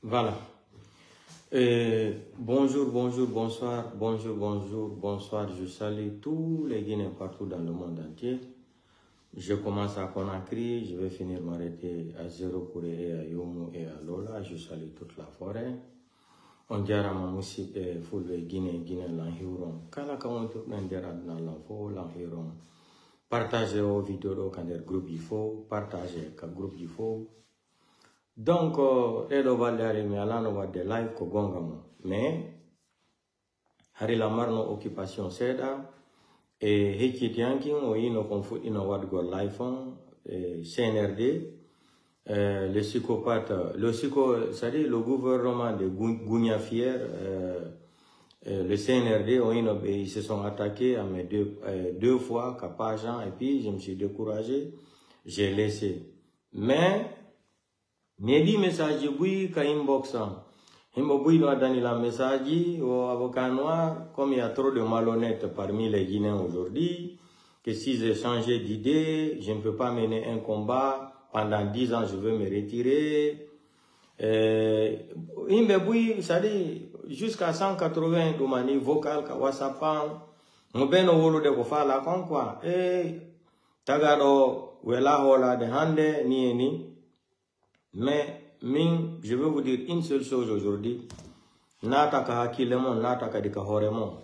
Voilà. Bonjour, bonsoir. Je salue tous les Guinéens partout dans le monde entier. Je commence à Conakry, je vais finir m'arrêter à Zéro Kouré, à Yomu et à Lola. Je salue toute la forêt. On dirait ma musique est full Guinée, l'environ. Kala kawantu n'endera dans l'info, l'environ. Partagez vos vidéos quand le groupe il faut, partagez quand le groupe il faut. Donc, edo valere mi alano wadde live ko gongamo. Mais, hari lamarno occupation seda, et hekiti yankin o yino kon fuɗɗino wadgo live on, CNRD, le psychopathe, c'est-à-dire le gouvernement de Gounia Fier, le CNRD, ils se sont attaqués à mes deux fois, Capajan, et puis je me suis découragé, j'ai laissé. Mais, me dit message oui ka inboxan. Himbo oui doit donner la message au avocat noir, comme il y a trop de malhonnêtes parmi les Guinéens aujourd'hui, que si j'ai changé d'idée, je ne peux pas mener un combat. Pendant 10 ans, je veux me retirer. Himbo oui, c'est-à-dire, jusqu'à 180 de mani vocal, ka WhatsApp, mon ben wolo de kofa la kon quoi. Tagado, wela hola de hande, ni. Mais, je veux vous dire une seule chose aujourd'hui. Nata ka hakilemo, nata ka dika horemo.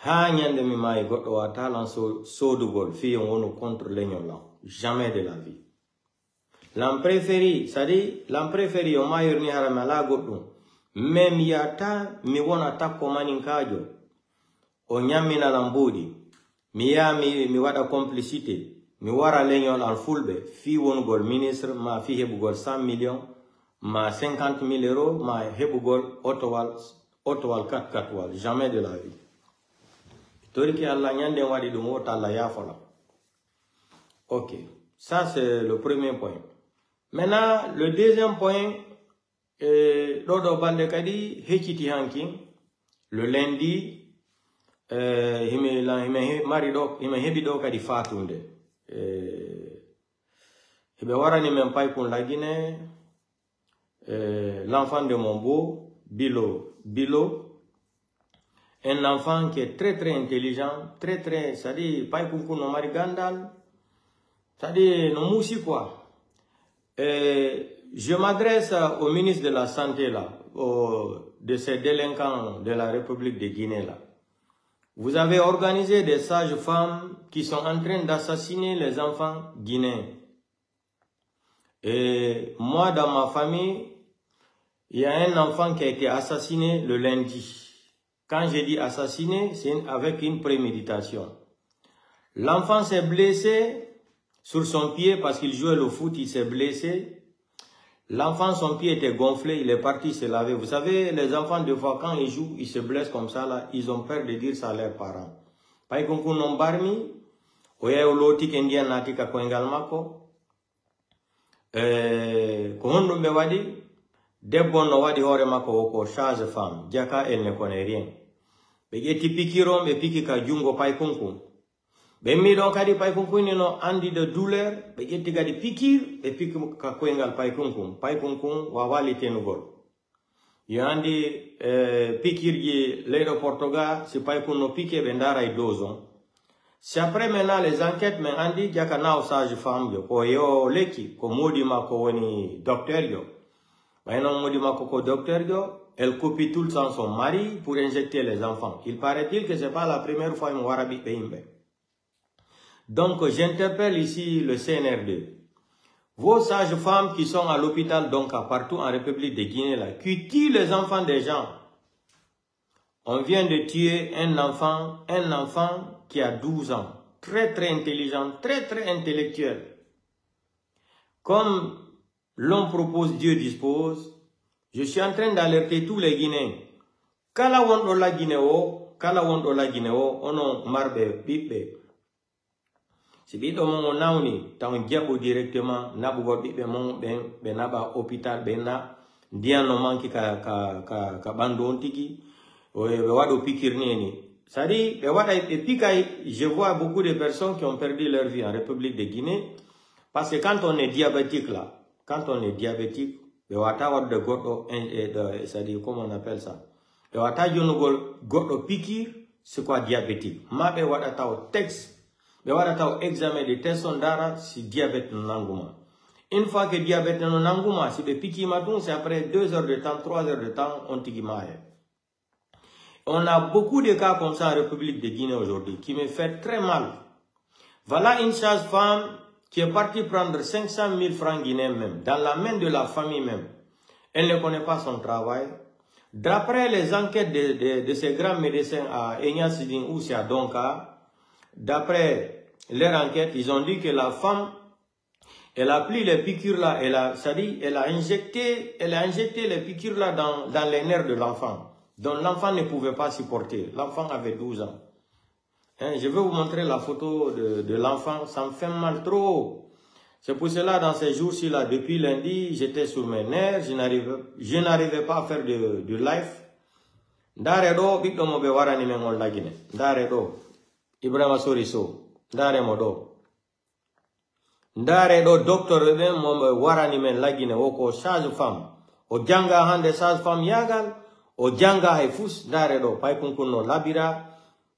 Ha nyande mi mai goto wa talan sodugol, fi on contre l'union là. Jamais de la vie. L'an préféré, c'est-à-dire, l'an préféré, on m'a yurni haramala goto. Même yata, mi wona tako maninkajo. O nyamina lambudi. Mi wada complicité. Mi wara l'union al fulbe. Fi won gol ministre, ma fi hebugol 100 millions. Ma 50 000 euros, ma hebugol otowal 4 wal. Jamais de la vie. Toriki Allah nyande wadi dumo tala yafola. Ok. Ça, c'est le premier point. Maintenant, le deuxième point, Dodo Bandekadi, Hechiti Hanking, le lundi, Hime Hebido Kadi Fatunde. Hibewara même pas pour la Guinée, l'enfant de mon beau, Bilo, un enfant qui est très intelligent, c'est-à-dire, pas pour nos marigandal, c'est-à-dire, nos moussi quoi. Je m'adresse au ministre de la Santé là, de ces délinquants de la République de Guinée là. Vous avez organisé des sages-femmes qui sont en train d'assassiner les enfants guinéens. Et moi, dans ma famille, il y a un enfant qui a été assassiné le lundi. Quand je dis assassiné, c'est avec une préméditation. L'enfant s'est blessé sur son pied parce qu'il jouait le foot, il s'est blessé. L'enfant, son pied était gonflé, il est parti se laver. Vous savez, les enfants, des fois, quand ils jouent, ils se blessent comme ça, là, ils ont peur de dire ça à leurs parents. Par exemple, non barmi, oya oloti kendia natika ko engalmako, ko hondo me wadi, debbo no wadi hore mako ko charge femme, diaka elle ne connaît rien. Begeti pikirom be pikika jungo pay kunkum. Be mi don kadi pay kunkum ni no andi de douleur, begeti kadi pikir be pikika ko engal pay kunkum wa wali tenugol. Yandi pikir gi ledo Portugal, si pay kun no piqué be ndara i dozon. Si après maintenant les enquêtes me andi diaka na o sage femme yo ko yo leki ko modi mako woni docteur yo. Maintenant modi mako ko docteur yo. Elle copie tout le temps son mari pour injecter les enfants. Il paraît-il que c'est pas la première fois qu'il warabi peimbe. Donc, j'interpelle ici le CNRD. Vos sages-femmes qui sont à l'hôpital, donc partout en République de Guinée, là, qui tuent les enfants des gens. On vient de tuer un enfant qui a 12 ans. Très intelligent, très intellectuel. Comme l'homme propose, Dieu dispose. Je suis en train d'alerter tous les Guinéens. Kala wondo la Guinéo, ono marbe pipe. Si bito mon nauni, tan diabo directement, nabugo pipe mon ben naba hôpital benna, diano manki ka bandon tiki, wado pikir neni. C'est-à-dire, je vois beaucoup de personnes qui ont perdu leur vie en République de Guinée, parce que quand on est diabétique là, de goto, c'est-à-dire, comment on appelle ça? Bewata jonugol goto piqûre, c'est quoi diabétique? Ma bewata tao texte, bewata tao examen de test sondara si diabète nanguma. Une fois que diabète nanguma, si be piqûre maton, c'est après 2 heures de temps, 3 heures de temps, on tigimaye. On a beaucoup de cas comme ça en République de Guinée aujourd'hui, qui me fait très mal. Voilà une sage-femme qui est partie prendre 500 000 francs guinéens même, dans la main de la famille même. Elle ne connaît pas son travail. D'après les enquêtes de ces grands médecins à Enya Siding ou à Donka, d'après leur enquête, ils ont dit que la femme, elle a pris les piqûres là, elle a injecté les piqûres là dans les nerfs de l'enfant. Donc l'enfant ne pouvait pas supporter. L'enfant avait 12 ans. Hein, je vais vous montrer la photo de l'enfant. Ça me fait mal trop. C'est pour cela, dans ces jours-ci, là, depuis lundi, j'étais sur mes nerfs. Je n'arrivais pas à faire de live. Ndaredo, bito mo be warani mengon lagine. Ndaredo, Ibrahima Soriso. Ndare modo. Ndaredo, docteur ben mo be warani men lagine. Woko sage-femme. O janga hande sage-femme yagal. O janga hay fus. Ndaredo, pay kunkuno labira.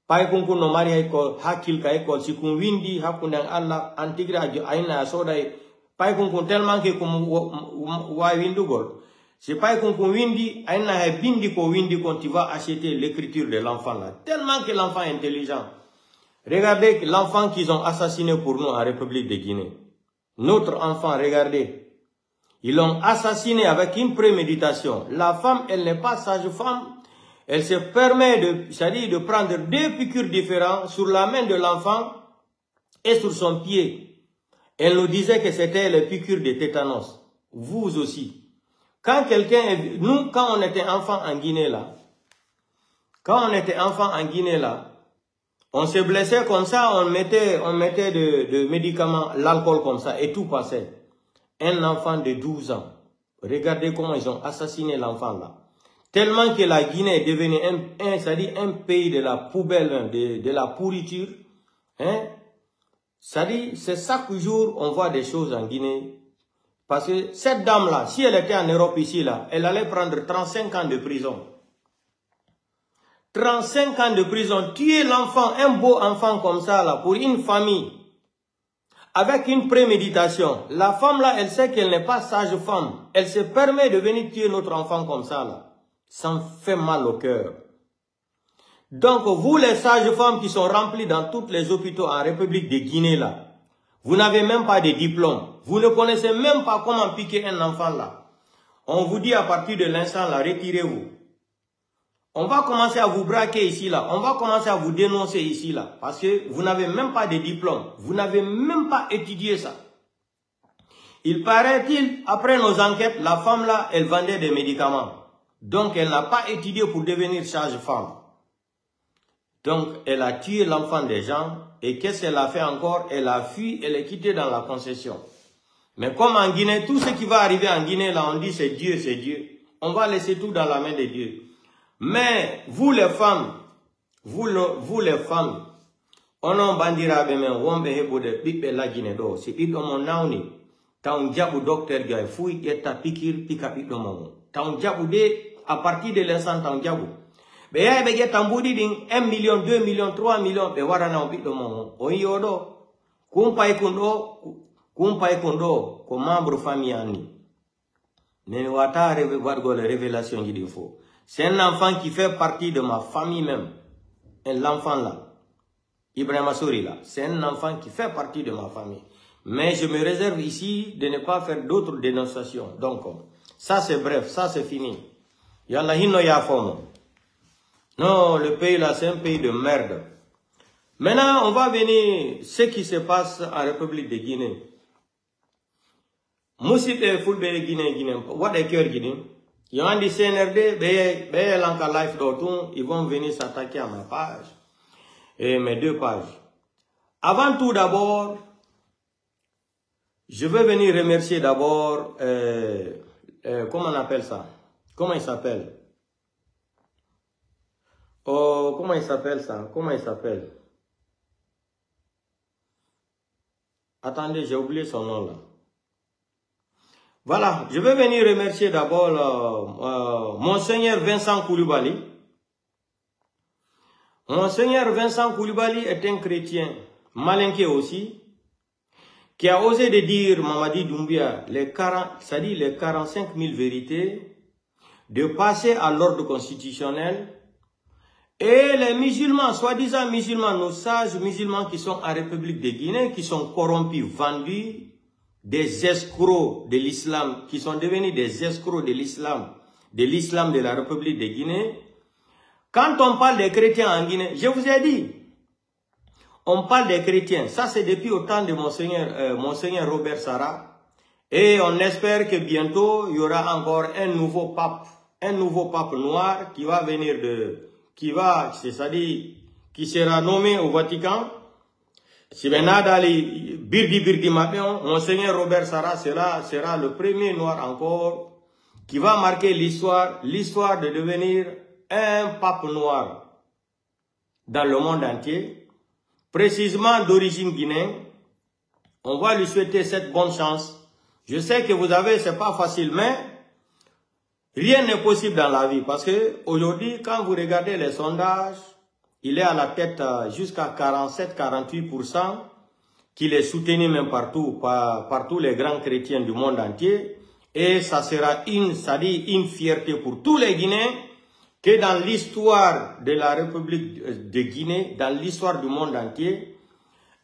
Pai kunku no mari eko hakil ka eko sikun windi hakundang Allah antigra aina sodai pai kunku tellement que comme wa windu gol si pai kunku windi aina hay bindi ko windi quand tu vas acheter l'écriture de l'enfant là tellement que l'enfant est intelligent. Regardez l'enfant qu'ils ont assassiné pour nous en République de Guinée. Notre enfant, regardez. Ils l'ont assassiné avec une préméditation. La femme, elle n'est pas sage-femme. Elle se permet de prendre 2 piqûres différentes sur la main de l'enfant et sur son pied. Elle nous disait que c'était les piqûres de tétanos. Vous aussi. Quand nous, quand on était enfant en Guinée là, on se blessait comme ça, on mettait de médicaments, l'alcool comme ça et tout passait. Un enfant de 12 ans. Regardez comment ils ont assassiné l'enfant là. Tellement que la Guinée est devenue un pays de la poubelle, de la pourriture. Hein? C'est chaque jour on voit des choses en Guinée. Parce que cette dame-là, si elle était en Europe ici, là, elle allait prendre 35 ans de prison. 35 ans de prison. Tuer l'enfant, un beau enfant comme ça, là, pour une famille. Avec une préméditation. La femme, là, elle sait qu'elle n'est pas sage-femme. Elle se permet de venir tuer notre enfant comme ça, là. Ça me fait mal au cœur. Donc, vous les sages-femmes qui sont remplies dans tous les hôpitaux en République de Guinée, là, vous n'avez même pas de diplôme. Vous ne connaissez même pas comment piquer un enfant, là. On vous dit à partir de l'instant, là, retirez-vous. On va commencer à vous braquer ici, là. On va commencer à vous dénoncer ici, là. Parce que vous n'avez même pas de diplôme. Vous n'avez même pas étudié ça. Il paraît-il, après nos enquêtes, la femme, là, elle vendait des médicaments. Donc, elle n'a pas étudié pour devenir sage-femme. Donc, elle a tué l'enfant des gens. Et qu'est-ce qu'elle a fait encore? Elle a fui, elle est quittée dans la concession. Mais comme en Guinée, tout ce qui va arriver en Guinée, là, on dit c'est Dieu, c'est Dieu. On va laisser tout dans la main de Dieu. Mais, vous les femmes, vous les femmes, on en bandira beme, wombe hebo de pipe la Guinée do. Si pipe mon nauni, ta un diabu docteur gay, fouille, yeta pikir, pika pipe mon. Ta un diabu de, à partir de l'instant, ta un diabu. Mais ya bege tamboudi ding 1 million, 2 millions, 3 millions, be warana pipe mon. Oyodo, kumpai kundo, ko membre famille ani. Ne wata wargo les révélations qu'il faut. C'est un enfant qui fait partie de ma famille même. Et l'enfant là, Ibrahima Sori là, c'est un enfant qui fait partie de ma famille. Mais je me réserve ici de ne pas faire d'autres dénonciations. Donc, ça c'est bref, ça c'est fini. Yalla hino ya fomo. Non, le pays là, c'est un pays de merde. Maintenant, on va venir ce qui se passe en République de Guinée. Moussite fulbe Guinée, what est cœur Guinée? Il y a des CNRD, ils vont venir s'attaquer à ma page et mes 2 pages. Avant tout d'abord, je veux venir remercier d'abord, comment on appelle ça? Comment il s'appelle? Oh, comment il s'appelle ça? Comment il s'appelle? Attendez, j'ai oublié son nom là. Voilà, je vais venir remercier d'abord Monseigneur Vincent Koulibaly. Monseigneur Vincent Koulibaly est un chrétien malinqué aussi, qui a osé de dire, Mamadi Doumbouya, c'est-à-dire les 45 000 vérités, de passer à l'ordre constitutionnel. Et les musulmans, soi-disant musulmans, nos sages musulmans qui sont en République de Guinée, qui sont corrompus, vendus, des escrocs de l'islam, qui sont devenus des escrocs de l'islam de la République de Guinée. Quand on parle des chrétiens en Guinée, je vous ai dit, on parle des chrétiens. Ça, c'est depuis au temps de Monseigneur Robert Sarah. Et on espère que bientôt, il y aura encore un nouveau pape noir qui va venir c'est-à-dire, qui sera nommé au Vatican. Si Birdi Mapion, Monseigneur Robert Sarah sera le premier noir encore qui va marquer l'histoire de devenir un pape noir dans le monde entier, précisément d'origine guinéenne. On va lui souhaiter cette bonne chance. Je sais que c'est pas facile, mais rien n'est possible dans la vie parce que aujourd'hui, quand vous regardez les sondages, il est à la tête jusqu'à 47-48%, qu'il est soutenu même partout, par tous les grands chrétiens du monde entier. Et ça sera une fierté pour tous les Guinéens que dans l'histoire de la République de Guinée, dans l'histoire du monde entier,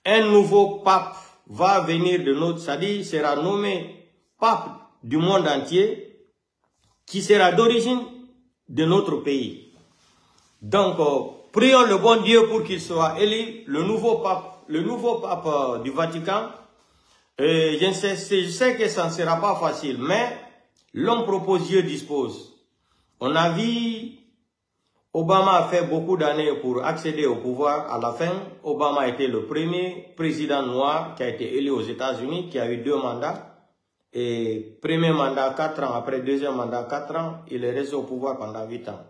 un nouveau pape va venir de notre, c'est-à-dire sera nommé pape du monde entier, qui sera d'origine de notre pays. Donc, prions le bon Dieu pour qu'il soit élu, le nouveau pape du Vatican. Je sais que ça ne sera pas facile, mais l'homme propose, Dieu dispose. On a vu, Obama a fait beaucoup d'années pour accéder au pouvoir. À la fin, Obama a été le premier président noir qui a été élu aux États-Unis, qui a eu 2 mandats. Et premier mandat 4 ans, après deuxième mandat 4 ans, il est resté au pouvoir pendant 8 ans.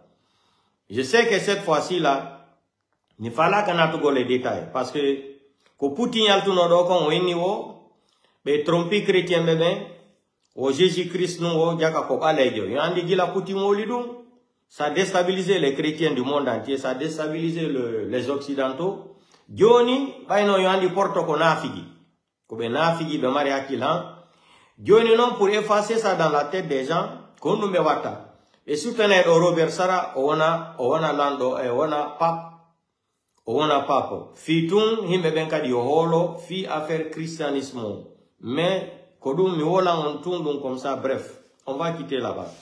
Je sais que cette fois-ci-là, il fallait qu'on ait tous les détails. Parce que, quand Poutine a tout au niveau, mais tromper chrétien bébé, au Jésus-Christ nous, Diakakob Alédio. Il y a un dit la Poutine au lidou. Ça a déstabilisé les chrétiens du monde entier, ça a déstabilisé les occidentaux. Dioni, il y a un porte qu'on a figi. Comme un afigi de Maria Kilan. Dioni non pour effacer ça dans la tête des gens, qu'on nous met wata. Et soutenir au Robert Sarah, on a lando, et on a pape. Fitun, himbe benka di holo, fi affaire christianisme. Mais, kodum mi wola on tourne donc comme ça, bref. On va quitter là-bas.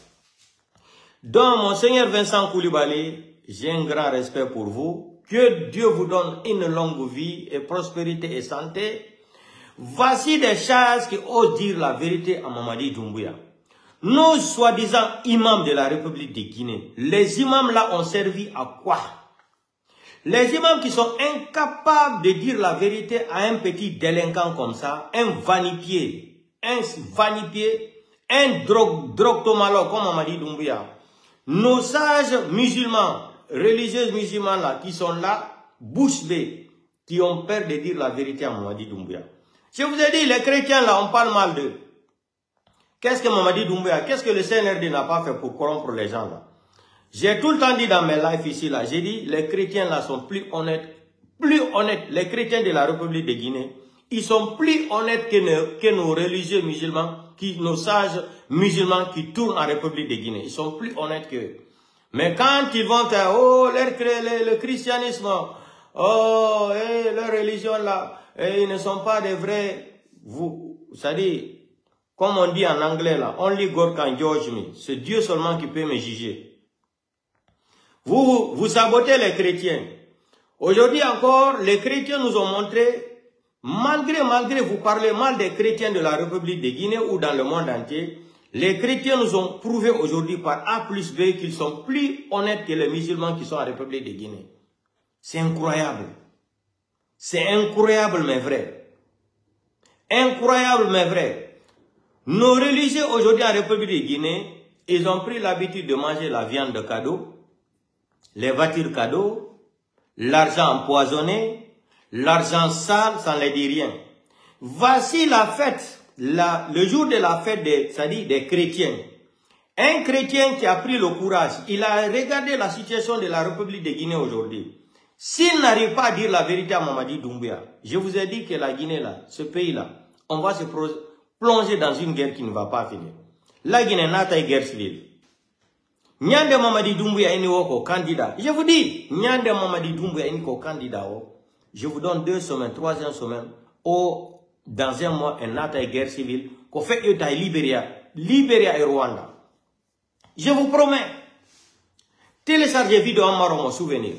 Donc, Monseigneur Vincent Koulibaly, j'ai un grand respect pour vous. Que Dieu vous donne une longue vie et prospérité et santé. Voici des choses qui osent dire la vérité à Mamadi Doumbouya. Nos soi-disant imams de la République de Guinée, les imams là ont servi à quoi? Les imams qui sont incapables de dire la vérité à un petit délinquant comme ça, un vanipié, un drogtomalo comme Mamadi Doumbouya. Nos sages musulmans, religieuses musulmans là, qui sont là, bouche bée, qui ont peur de dire la vérité à Mamadi Doumbouya. Je vous ai dit, les chrétiens là, on parle mal d'eux. Qu'est-ce que Mamadi Doumbouya, qu'est-ce que le CNRD n'a pas fait pour corrompre les gens là? J'ai tout le temps dit dans mes lives ici là, j'ai dit, les chrétiens là sont plus honnêtes, les chrétiens de la République de Guinée, ils sont plus honnêtes que nos religieux musulmans, nos sages musulmans qui tournent en République de Guinée. Ils sont plus honnêtes qu'eux. Mais quand ils vont dire, oh, le christianisme, oh, leur religion là, ils ne sont pas des vrais, c'est-à-dire, comme on dit en anglais là, only God can judge me. C'est Dieu seulement qui peut me juger. Vous sabotez les chrétiens. Aujourd'hui encore, les chrétiens nous ont montré, malgré vous parlez mal des chrétiens de la République de Guinée ou dans le monde entier, les chrétiens nous ont prouvé aujourd'hui par A plus B qu'ils sont plus honnêtes que les musulmans qui sont en République de Guinée. C'est incroyable. C'est incroyable mais vrai. Incroyable mais vrai. Nos religieux aujourd'hui en République de Guinée, ils ont pris l'habitude de manger la viande de cadeau, les voitures cadeaux, l'argent empoisonné, l'argent sale, ça ne les dit rien. Voici la fête le jour de la fête des chrétiens, un chrétien qui a pris le courage, il a regardé la situation de la République de Guinée aujourd'hui. S'il n'arrive pas à dire la vérité à Mamadi Doumbouya, je vous ai dit que la Guinée, là, ce pays-là, on va se plonger dans une guerre qui ne va pas finir. La Guinée n'a pas de guerre civile. Nyande Mamadi Doumbouya est un candidat. Je vous dis, Nyande Mamadi Doumbouya est un candidat. Je vous donne 2 semaines, 3e semaine, dans un mois, un autre guerre civile, qu'on fait Libéria et Rwanda. Je vous promets. Téléchargez vidéo en marron, souvenir.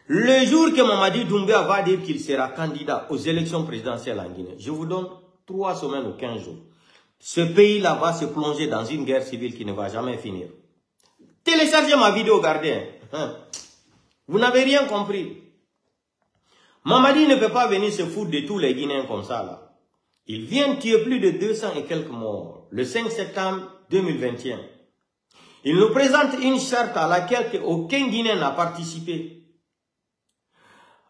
Le jour que Mamadi Doumbouya va dire qu'il sera candidat aux élections présidentielles en Guinée, je vous donne 3 semaines ou 15 jours. Ce pays-là va se plonger dans une guerre civile qui ne va jamais finir. Téléchargez ma vidéo, gardien. Vous n'avez rien compris. Mamadi ne peut pas venir se foutre de tous les Guinéens comme ça, là. Il vient tuer plus de 200 et quelques morts, le 5 septembre 2021. Il nous présente une charte à laquelle aucun Guinéen n'a participé.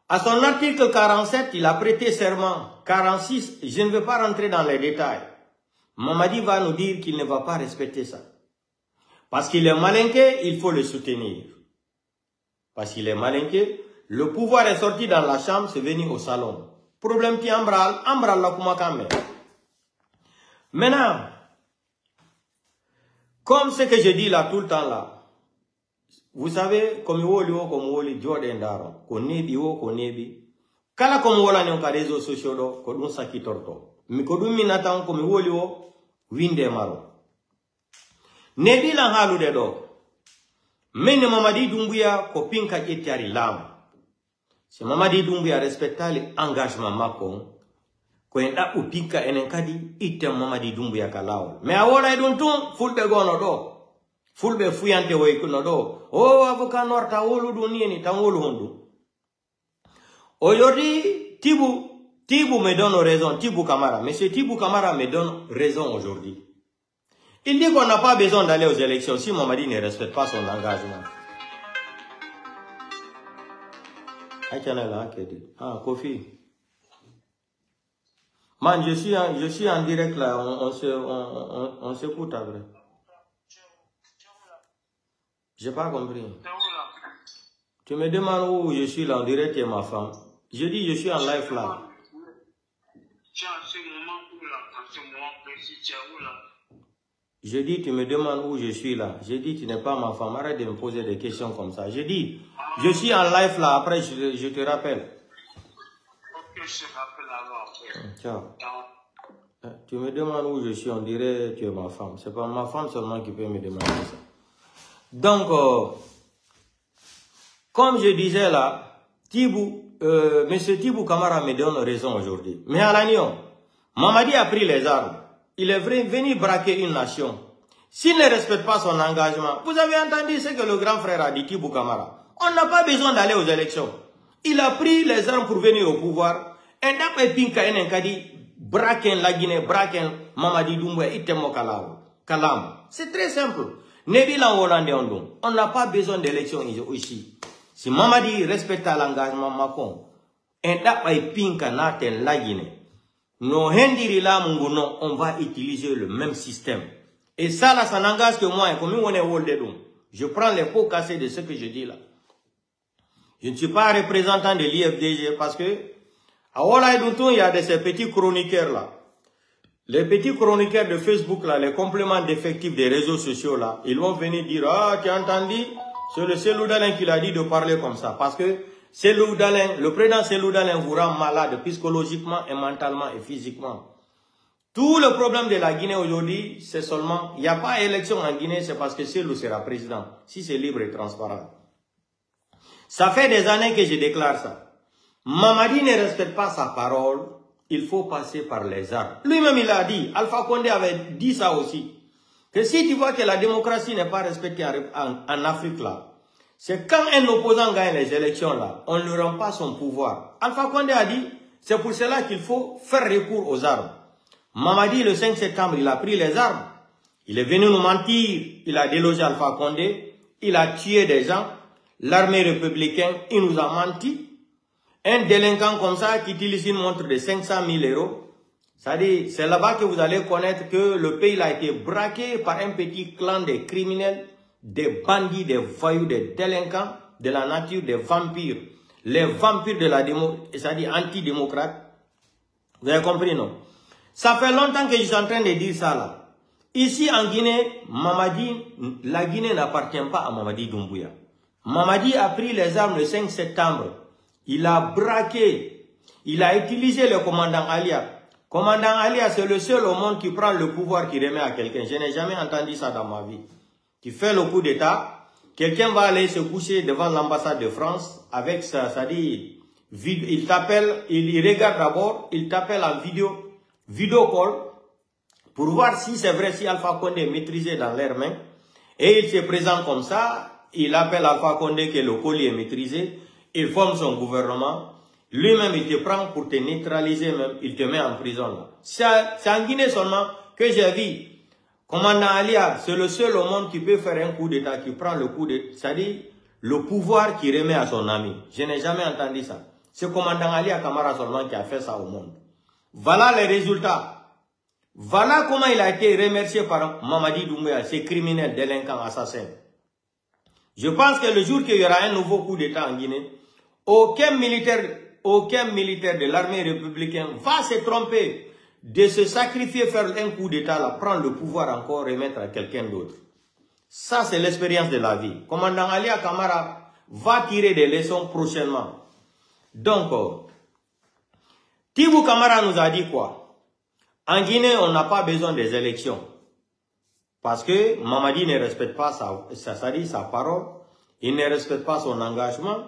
À son article 47, il a prêté serment. 46, je ne vais pas rentrer dans les détails. Mamadi va nous dire qu'il ne va pas respecter ça. Parce qu'il est malinqué, il faut le soutenir. Parce qu'il est malinqué, le pouvoir est sorti dans la chambre, c'est venu au salon. Problème qui embral la kumakame. Maintenant, comme ce que je dis là tout le temps là, vous savez, comme woli Jordan Daron, konebi, kala comme wola ne ka réseaux sociaux do, kodun sakitorto. Mi kodun minatan comme woli wo, winde maro. Nebi la halu de do. Mene Mamadi Doumbouya ko pinka etiari lam. Si Mamadi Doumbouya respecta l'engagement makon, ko enda u pinka enenkadi item Mamadi Doumbouya kalao. Me awola idun tun fulbe gono do. Fulbe fuyante woikuno do. Oh avocat norta wolu do nieni tan wolu hondu. Aujourd'hui, Tibou me donne raison, Tibou Kamara. Monsieur Tibou Kamara me donne raison aujourd'hui. Il dit qu'on n'a pas besoin d'aller aux élections si Mamadi ne respecte pas son engagement. Ah, Kofi. Man, je suis en direct là, on s'écoute après. J'ai pas compris. Tu me demandes où je suis là en direct et ma femme. Je dis je suis en live là. Je dis, tu me demandes où je suis là. Je dis, tu n'es pas ma femme. Arrête de me poser des questions comme ça. Je dis, je suis en live là. Après, je te rappelle. Ok, je te rappelle alors après. Ciao. Tu me demandes où je suis. On dirait que tu es ma femme. C'est pas ma femme seulement qui peut me demander ça. Donc, comme je disais là, Monsieur Tibou Kamara me donne raison aujourd'hui. Mais à l'agneau, Mamadi a pris les armes. Il est venu braquer une nation. S'il ne respecte pas son engagement, vous avez entendu ce que le grand frère a dit, Tibou Kamara. On n'a pas besoin d'aller aux élections. Il a pris les armes pour venir au pouvoir. Et d'après Pinka Enenkadi, braquer la Guinée, braquer Mamadi Doumbouya, Itemo Kalam. C'est très simple. Nebila Hollandais Ondon. On n'a pas besoin d'élections ici. Si Mamadi respecte l'engagement Macron, et d'après Pinka Naten la Guinée, nos Hendirila Munguno, on va utiliser le même système. Et ça, là, ça n'engage que moi. Comme on est Woldedum, je prends les pots cassés de ce que je dis là. Je ne suis pas représentant de l'IFDG parce que, à Wolaïdouton, il y a de ces petits chroniqueurs là. Les petits chroniqueurs de Facebook là, les compléments d'effectifs des réseaux sociaux là, ils vont venir dire, ah, tu as entendu? C'est le Cellou Dalein qui l'a dit de parler comme ça. Parce que, Cellou Dalein, le président Cellou Dalein vous rend malade psychologiquement et mentalement et physiquement. Tout le problème de la Guinée aujourd'hui, c'est seulement, il n'y a pas d'élection en Guinée, c'est parce que Cellou sera président. Si c'est libre et transparent. Ça fait des années que je déclare ça. Mamadi ne respecte pas sa parole, il faut passer par les armes. Lui-même il a dit, Alpha Condé avait dit ça aussi, que si tu vois que la démocratie n'est pas respectée en Afrique là, c'est quand un opposant gagne les élections là, on ne rend pas son pouvoir. Alpha Condé a dit, c'est pour cela qu'il faut faire recours aux armes. Mamadi, le 5 septembre, il a pris les armes. Il est venu nous mentir. Il a délogé Alpha Condé. Il a tué des gens. L'armée républicaine, il nous a menti. Un délinquant comme ça qui utilise une montre de 500 000 €, C'est-à-dire, c'est là-bas que vous allez connaître que le pays a été braqué par un petit clan de criminels, des bandits, des voyous, des délinquants, de la nature, des vampires. Les vampires de la démocratie, c'est-à-dire antidémocrates. Vous avez compris, non? Ça fait longtemps que je suis en train de dire ça là. Ici en Guinée, la Guinée n'appartient pas à Mamadi Doumbouya. Mamadi a pris les armes le 5 septembre. Il a braqué. Il a utilisé le commandant Alia. Commandant Alia, c'est le seul au monde qui prend le pouvoir, qui remet à quelqu'un. Je n'ai jamais entendu ça dans ma vie. Tu fais le coup d'état, quelqu'un va aller se coucher devant l'ambassade de France avec ça, c'est-à-dire, il t'appelle, il regarde d'abord, il t'appelle en vidéo call, pour voir si c'est vrai, si Alpha Condé est maîtrisé dans leurs mains. Et il se présente comme ça, il appelle Alpha Condé que le colis est maîtrisé, il forme son gouvernement, lui-même il te prend pour te neutraliser, même, il te met en prison. C'est en Guinée seulement que j'ai vu. Commandant Alia, c'est le seul au monde qui peut faire un coup d'état, qui prend le coup d'état, c'est-à-dire le pouvoir qui remet à son ami. Je n'ai jamais entendu ça. C'est commandant Alia Kamara seulement qui a fait ça au monde. Voilà les résultats. Voilà comment il a été remercié par Mamadi Doumbouya, ces criminels, délinquants, assassins. Je pense que le jour qu'il y aura un nouveau coup d'état en Guinée, aucun militaire de l'armée républicaine va se tromper de se sacrifier, faire un coup d'état, prendre le pouvoir encore, remettre à quelqu'un d'autre. Ça, c'est l'expérience de la vie. Commandant Alia Kamara va tirer des leçons prochainement. Donc, Tibou Kamara nous a dit quoi? En Guinée, on n'a pas besoin des élections. Parce que Mamadi ne respecte pas sa parole, il ne respecte pas son engagement.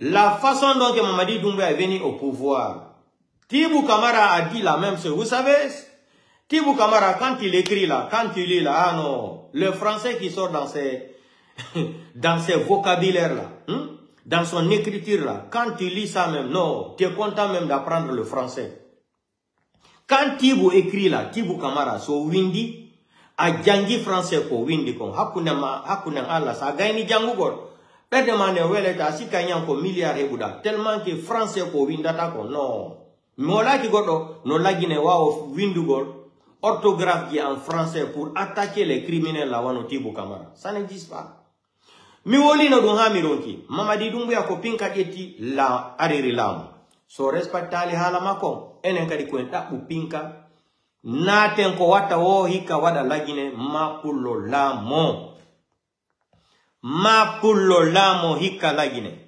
La façon dont Mamadi Doumbouya est venu au pouvoir, Tibou Kamara a dit la même chose. Vous savez, Tibou Kamara, quand il écrit là, quand il lit là, ah non, le français qui sort dans ses vocabulaires là, dans son écriture là, quand tu lis ça même, non, tu es content même d'apprendre le français. Quand Tibou écrit là, Tibou Kamara, so windi, a jangi français ko windi kon, hakunan Allah, sa gaini jangu gor. Pe demande wele ta si kanyan ko milliard ebuda, tellement que français ko windata ko, non. Mola ki godo, no lagine wa of windugol, orthographe qui est en français pour attaquer les criminels là wano Tibou Kamara. Ça n'existe pas. Mi woli no dun hamironki, Mamadi Doumbouya ko pinka eti la ariri lam. So respectali hala makon, enen kadi ko entapu pinka, naten ko wata wo hika wada lagine mapullo lamo. Mapullo lamo hika lagine.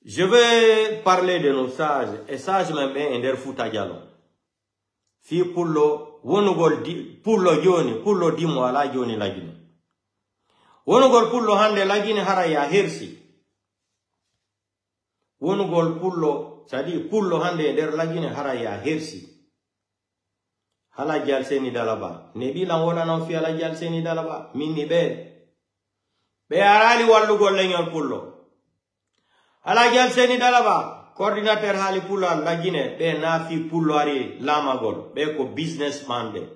Je vais parler de nos sages, et sages même ender futa dialo. Fi pullo, wonugol pullo joni, pullo dimo ala joni lagine. Wonugol pullo hande lagine hara ya hersi. Wonugol pullo, c'est-à-dire pullo hande ender lagine hara ya hersi. Hala jal seni dalaba. Nebi lan wala nan fi hala jal seni dalaba. Minni be arali wallugol leñol pullo. Hala jal seni dalaba. Coordinateur hali pullo lagine be nafi pullo ari lamagol. Be ko businessman be.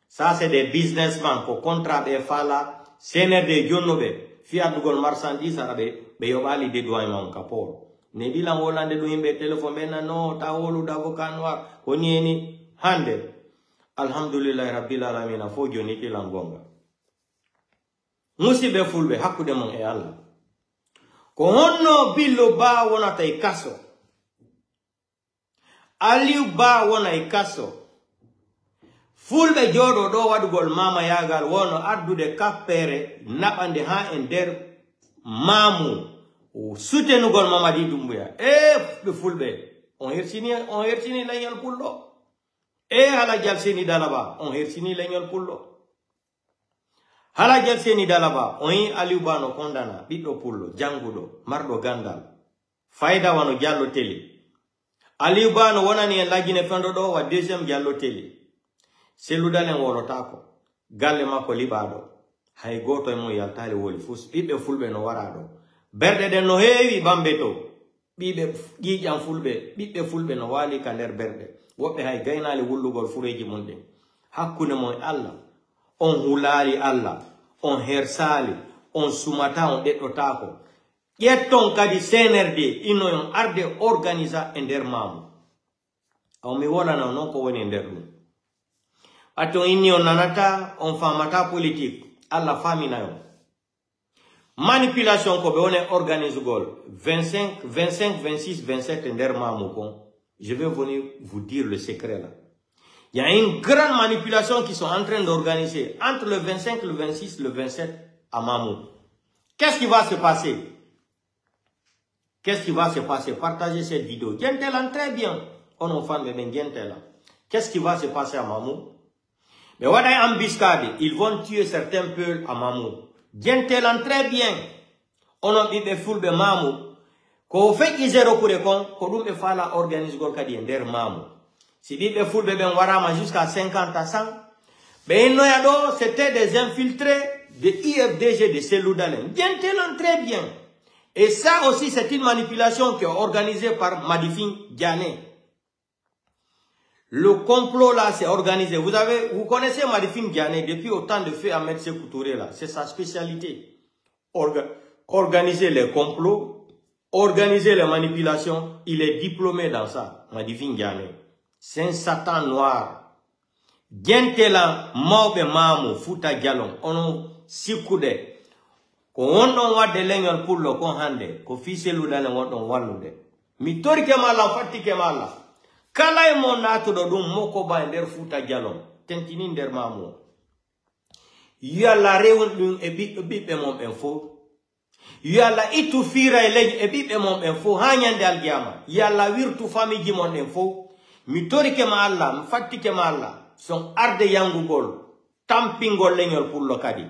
Ça c'est des businessmen ko contrat be fala. Sener de jonno be. Fi adugol marchandise arabe be yobali de douanement kapor. Nebi lan wala de do himbe téléphone be na no ta wolu d'avocat noir ko nieni hande. Alhamdulillah rabbil alamin fo joni ti langonga. Musibe fulbe hakude mon e Allah. Ko honno billo ba wona tay kaso. Aliou ba wona e kaso. Fulbe jodo do wadugol mama yagal wono addude kappere nabande ha en der mamu o soutenugol Mamadi Doumbouya. Be fulbe on hersini la yal pullo. Hala jalseni dalaba, on hersini leñol pullo. Hala jalseni dalaba, on yi Aliou Bano kondana, biddo pullo, jangudo, mardo gandal. Faida wano jallo teli. Aliou Bano wonani en lagine fendo do wa deuxième jallo teli. Selu dalen wolotako, galle mako libado. Hay goto e mo yaltali woli fus, bibbe fulbe no warado. Berde den no heewi bambeto. Bibbe gijan fulbe, bibbe fulbe no wali kander berde. Woɓɓe hay gaynali wullugol fureji mun ɗin hakkunde mon Allah on hulali Allah on hersali on sumata on ɗeɗɗotako ƴetton kadi senerde ino on arde organisa e nder mamu On me voit là non ko woni nder dum. Ato inni on nanata on famata politique alla famina yo. Manipulation ko be on organise gol 25, 26, 27 nder mamukon. Je vais venir vous dire le secret là. Il y a une grande manipulation qui sont en train d'organiser entre le 25, le 26, le 27 à Mamou. Qu'est-ce qui va se passer? Qu'est-ce qui va se passer? Partagez cette vidéo. Gentelan très bien. On en fan mais Gentelan. Qu'est-ce qui va se passer à Mamou? Mais voilà embuscade. Ils vont tuer certains peuples à Mamou. Gentelan très bien. On a dit des foules de Mamou. Ko fait qu'ils aient recours ko dum e fala organise gol kadi nder Mamou. Si dit des foules de ben warama jusqu'à 50 à 100. Ben noyado c'était des infiltrés de IFDG de Seloudalen. Gentelan très bien. Et ça aussi c'est une manipulation qui est organisée par Madifin Diané. Le complot là c'est organisé. Vous connaissez Madifin Diané depuis autant de faits à Ahmed Sékou Touré là. C'est sa spécialité. Organiser les complots, organiser les manipulations. Il est diplômé dans ça. Madifin Diané. C'est un Satan noir. Gentela maube mamu futa galon. Ono sikude. Ko ondon wadde leñol pullo ko hande. Ko fiselu dale wondon wallude. Mi tori ke mala fatti ke mala. Kala e mon natudo dum moko ba nder futa galon. Tentini nder mamu. Yalla rewon dum e bibbe mom info. Yalla itu fira e leñ e bibbe mom info hanyande algiyama. Yalla wirtu famiji mon info. Mi torike ma Allah, mi fattike ma Allah, son arde yangugol, tampingol leñol pullo kadi.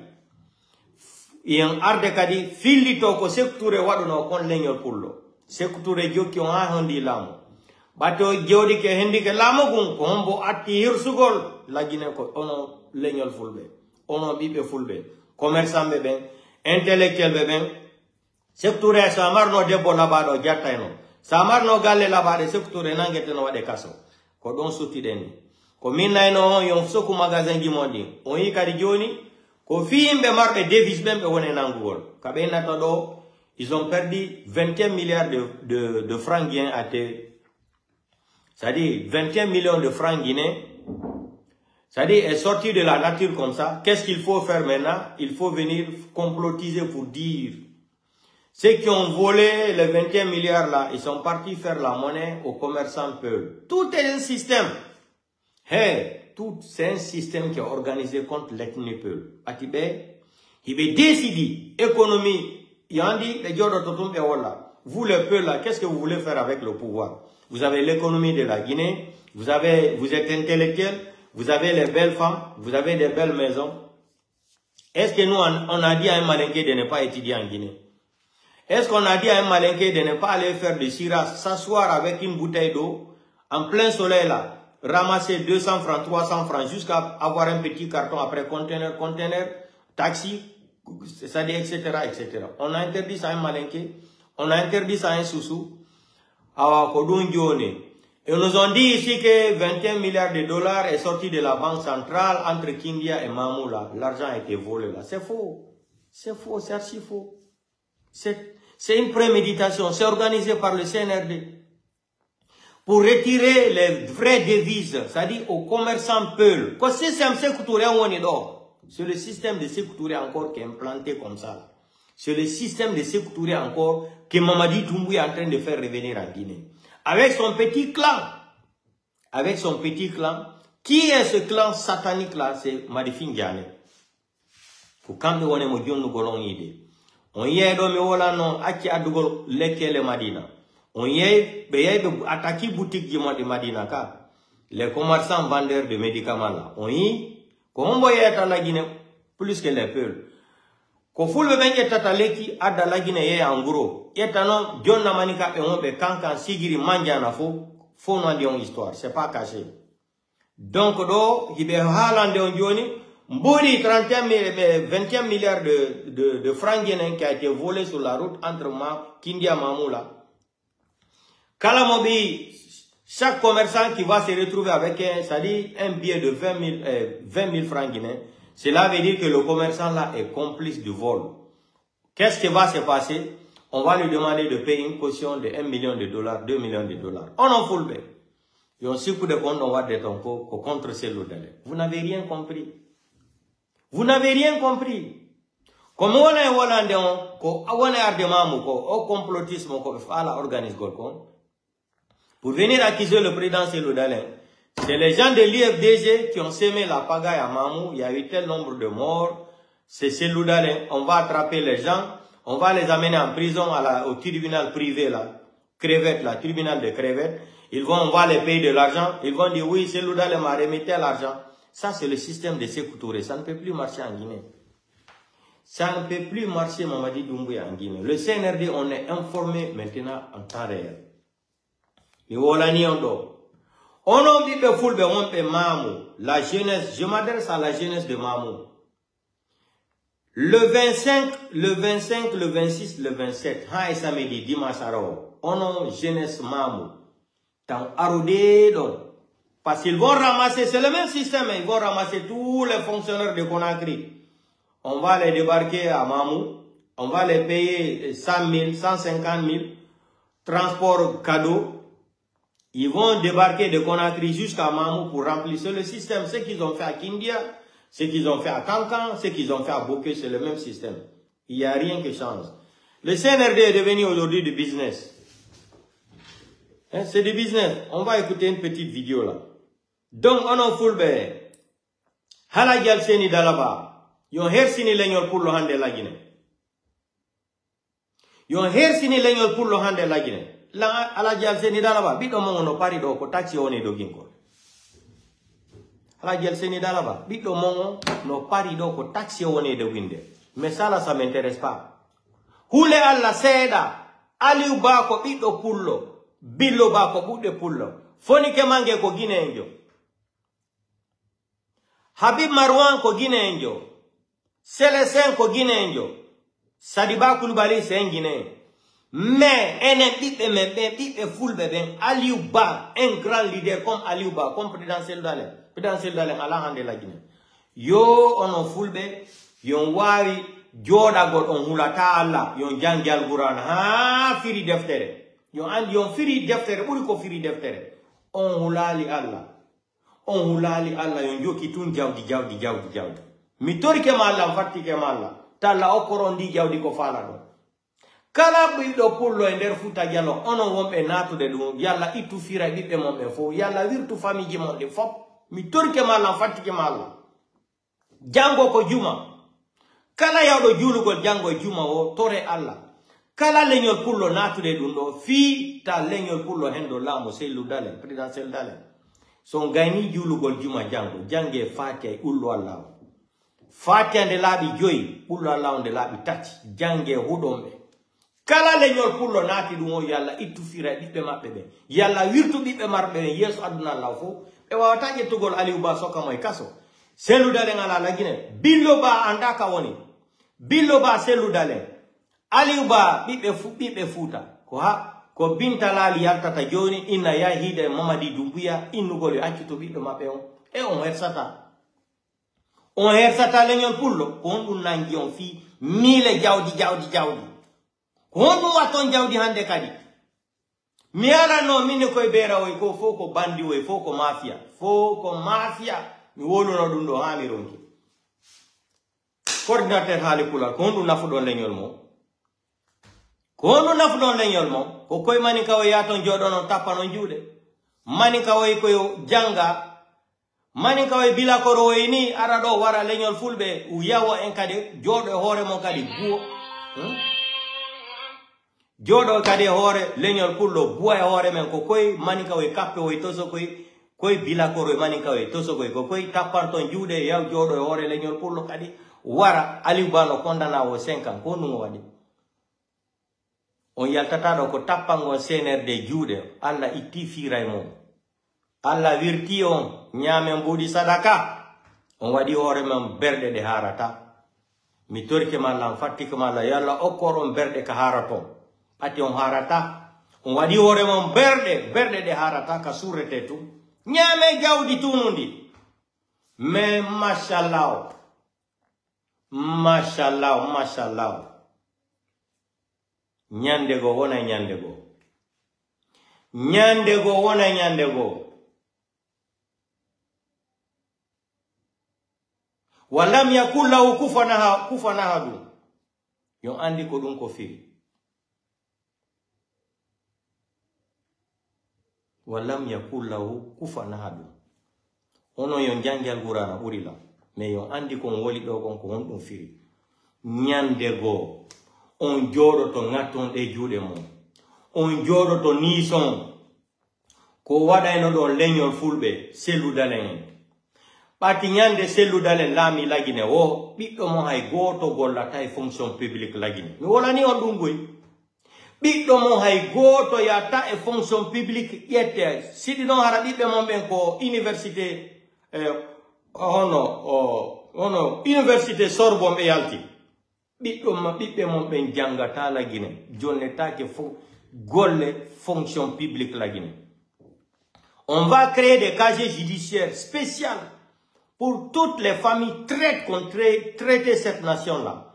Yen arde kadi, fillito ko sekture waduno kon leñol pullo. Sekture jokki on ha hondi lamo. Bato jodi ke hendi ke lamo gun, ko hombo atti hirsugol, lagine ko ono leñol fulbe, ono bibe fulbe, commerçant be ben, intellectuel be ben, sekture samar no debbo labado jattayno. Samar no galle labade sekture nangete no wade kaso. Ko don suti deni. Ko minna no yon soku magasin gimondi. On yi kadi joni ko fiimbe marbe devise bembe woni nangol. Kabe nato do ils ont perdu 21 milliards de francs guinéens à terre. C'est-à-dire 21 millions de francs guinéens. C'est-à-dire est sorti de la nature comme ça. Qu'est-ce qu'il faut faire maintenant? Il faut venir complotiser pour dire ceux qui ont volé les 21 milliards là, ils sont partis faire la monnaie aux commerçants peuls. Tout est un système. Hey, tout c'est un système qui est organisé contre l'ethnie peul. Atibé, il veut décider économie. Il a dit les gens de voilà. Vous les peuls là, qu'est-ce que vous voulez faire avec le pouvoir? Vous avez l'économie de la Guinée, vous êtes intellectuel, vous avez les belles femmes, vous avez des belles maisons. Est-ce que nous on a dit à un malinqué de ne pas étudier en Guinée? Est-ce qu'on a dit à un malinqué de ne pas aller faire de Syrah, s'asseoir avec une bouteille d'eau, en plein soleil là, ramasser 200 francs, 300 francs, jusqu'à avoir un petit carton après conteneur, taxi, c'est-à-dire, etc., etc. On a interdit ça à un malinqué, on a interdit ça à un soussou, à Kodungione. Et nous ont dit ici que 21 milliards de dollars est sorti de la banque centrale entre Kindia et Mamou là. L'argent a été volé là. C'est faux. C'est faux, c'est archi faux. C'est une préméditation, c'est organisé par le CNRD. Pour retirer les vraies devises, c'est-à-dire aux commerçants peuls. C'est le système de Sékou Touré encore qui est implanté comme ça. C'est le système de Sékou Touré encore que Mamadi Doumbouya est en train de faire revenir en Guinée. Avec son petit clan. Avec son petit clan. Qui est ce clan satanique là? C'est Madifin Diané. Pour quand nous on golon idée. On y est dans le Holland, aki adugol lekele Madina. On y est, attaqué boutique de Madina ka. Les commerçants vendeurs de médicaments là. On y, comme on y est à la Guinée, plus que les peuls. Ko fulbe benje tataleki ada la Guinée en gros. Yetano, John Namanika et on be kankan sigiri manja na fo no andi on histoire. C'est pas caché. Donc, do, hibe halande on joni, Mbouri, 21 milliards de francs guinéens qui a été volé sur la route entre Kindia et Mamoula. Kalamobi, chaque commerçant qui va se retrouver avec un billet de 20 000 francs guinéens, cela veut dire que le commerçant là est complice du vol. Qu'est-ce qui va se passer? On va lui demander de payer une caution de 1 million de dollars, 2 millions de dollars. On en fout le Il y a aussi coup de compte, on va détonner contre celle d'aller. Vous n'avez rien compris. Vous n'avez rien compris. Comme on est hollandais, on est ardemment, au complotisme, on fait la organisme, pour venir accuser le président Cellou Dalein. C'est les gens de l'IFDG qui ont semé la pagaille à Mamou. Il y a eu tel nombre de morts. C'est Cellou Dalein. On va attraper les gens. On va les amener en prison au tribunal privé, là. Crevette, là, tribunal de Crevette. On va les payer de l'argent. Ils vont dire, oui, Cellou Dalein m'a remis l'argent. Ça, c'est le système de Sékou Touré. Ça ne peut plus marcher en Guinée. Ça ne peut plus marcher, Mamadi Doumbouya, en Guinée. Le CNRD, on est informé maintenant en temps réel. On a dit que Fulbe, on peut Mamou. La jeunesse, je m'adresse à la jeunesse de Mamou. Le 25, le 25, le 26, le 27, ha samedi, dimanche, on a jeunesse Mamou. Tant arrodé, donc. Parce qu'ils vont ramasser, c'est le même système, ils vont ramasser tous les fonctionnaires de Conakry. On va les débarquer à Mamou. On va les payer 100 000, 150 000. Transport cadeau. Ils vont débarquer de Conakry jusqu'à Mamou pour remplir le système. Ce qu'ils ont fait à Kindia, ce qu'ils ont fait à Kankan, ce qu'ils ont fait à Boké, c'est le même système. Il n'y a rien qui change. Le CNRD est devenu aujourd'hui du business. Hein, c'est du business. On va écouter une petite vidéo là. Donc, on a Fulbe. Halagial Seni Dalaba. Yon hersini leñol pour le hande la Guinée. Yon hersini leñol pour le hande la Guinée. La Halagial Seni Dalaba. Bido mongo no pari do ko taxi one do ginko. Halagial Seni Dalaba. Bido mongo no pari do ko taxi one do winde. Mais ça là, ça m'intéresse pas. Hule alla seda. Aliou ba ko bido pullo. Billo ba ko bude pullo. Foni ke mange ko Guinée enjo. Habib Marwan ko Guinée enjo. Célestin ko Guinée enjo. Sadiba Koulibaly c'est un Guinéen. Mais un Fulbe ben Aliou Ba, un grand leader comme Aliou Ba, comme président Cellou Dalein. Président Cellou Dalein à la hande la Guinée. Yo on Fulbe, yon wari joda god on hulata Allah, yon jangi Al-Quran ha firi deftere. Yon firi deftere, buri ko firi deftere. On hulali Allah. On hulali Allah yon joki tun jawdi. Mi tori ke malla fatti ke malla talla okorondi jawdi ko fala do kala bido pullo e nder futa jallo ono wombe natude dum yalla itu fira bibbe mombe fo yalla wirtu famiji monde fop mi tori ke malla fatti ke malla jango ko juma kala yawdo julugol jango juma o tore Allah kala leñol pullo natude dum do fi ta leñol pullo hendo lamo Cellou Dalein président Cellou Dalein son gayni julugol juma jange fatia ullo Allah Fatia de labi joy, pullo Allah de labi tati, jange hudombe. Kala leñol pullo nati dumo yalla itu fira bibe mabbe. Yalla wirtu bibe marbe yeso aduna Allah fo. E wawataje tugol Aliou Ba soka moy kaso. Cellou Dalein ala la Guinée. Billo ba andaka woni. Billo ba Cellou Dalein. Aliou Ba bibe futa. Ko binta lali yartata joni inna ya hide Mamadi Doumbouya innugol accito bibe mabbe on. E on hersata. On hersata leñol pullo, on dun nangi on fi mille jawdi. On dun waton jawdi hande kadi. Mi ala no mine koy bera way ko foko bandi way foko mafia. Foko mafia mi woluno dum do ha mi ronki. Coordinateur hali pula ko dun nafu don leñol mo. Ko dun nafu don leñol mo, ko koy mani kaw yaton jodono tapano juude. Mani kaw ko janga Mani kawai bila koro ini arado wara leñol fulbe u yawo en kadi jodo hore mo kadi buo jodo kadi hore leñol pullo buo e hore men ko koy mani kawai kappe o toso koy bila koro mani kawai toso koy ko koy tapanton juude yaw jodo e hore leñol pullo kadi wara Aliou Ba no kondana o 5 ans ko numo wadi on yaltata do ko tappango CNRD juude alla itti firay mo Allah wirti on nyame mbudi sadaka on wadi hore man berde de harata mi torke malla fatti ko malla yalla okkoron berde ka harato ati on harata on wadi hore man berde de harata ka surete tu nyame jawdi tunundi me mashallah nyande go wona nyande go walam yakul lahu kufuwan ahad yo andi ko dum ko firi walam yakul lahu kufuwan ahad ono yo jangal qur'ana urila mais yo andi ko woli do kon ko on dum firi nyande go on jodo to ngaton de juude mo on jodo to nison ko wada eno do leñol fulbe selu dalen pati nyande selu dalen lami lagine wo biddo mo hay goto gollata e fonction publique lagine mi wala ni on dum goy biddo mo hay goto yata e fonction publique yette sidi non hara bibbe mo ben ko université université Sorbonne e yalti bibbe mo ben jangata lagine jonneta ke golle fonction publique lagine. On va créer des casiers judiciaires spéciaux pour toutes les familles traiter cette nation-là.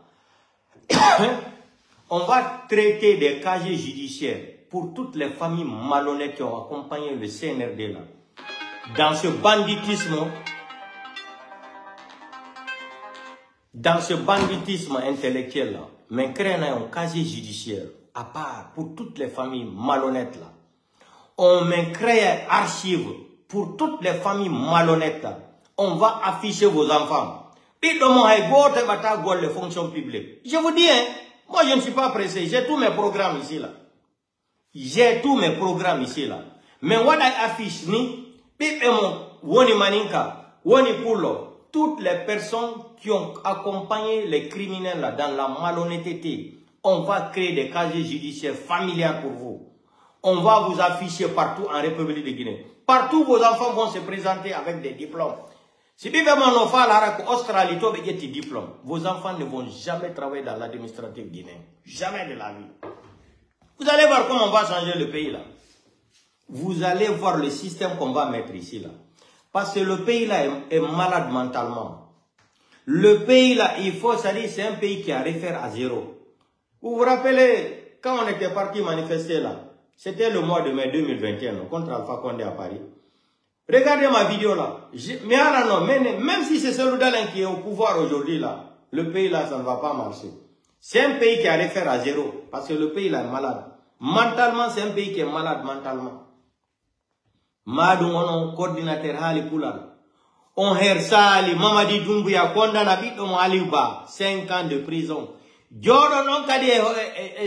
On va traiter des casiers judiciaires pour toutes les familles malhonnêtes qui ont accompagné le CNRD là. Dans ce banditisme intellectuel là, mais créer un casier judiciaire à part pour toutes les familles malhonnêtes là. On me crée archive pour toutes les familles malhonnêtes. On va afficher vos enfants. Les fonctions publiques. Je vous dis, hein, moi je ne suis pas pressé. J'ai tous mes programmes ici là. J'ai tous mes programmes ici là. Mais what I affiche ni, woni maninka, woni pulo, toutes les personnes qui ont accompagné les criminels là dans la malhonnêteté, on va créer des casiers judiciaires familiales pour vous. On va vous afficher partout en République de Guinée. Partout, vos enfants vont se présenter avec des diplômes. Si vous avez Australie, des diplômes, vos enfants ne vont jamais travailler dans l'administratif guinéen. Jamais de la vie. Vous allez voir comment on va changer le pays là. Vous allez voir le système qu'on va mettre ici là. Parce que le pays là est malade mentalement. Le pays là, il faut, c'est un pays qui a réfère à zéro. Vous vous rappelez, quand on était parti manifester là, c'était le mois de mai 2021 contre Alpha Condé à Paris. Regardez ma vidéo là. Même si c'est celui-là qui est au pouvoir aujourd'hui là, le pays là, ça ne va pas marcher. C'est un pays qui a réfère à zéro. Parce que le pays là est malade. Mentalement, c'est un pays qui est malade mentalement. Madou, on coordinateur Hali Poulal. On hersali, Mamadi Doumbouya, condamné à Bito Aliouba, 5 ans de prison. Jordan on kadi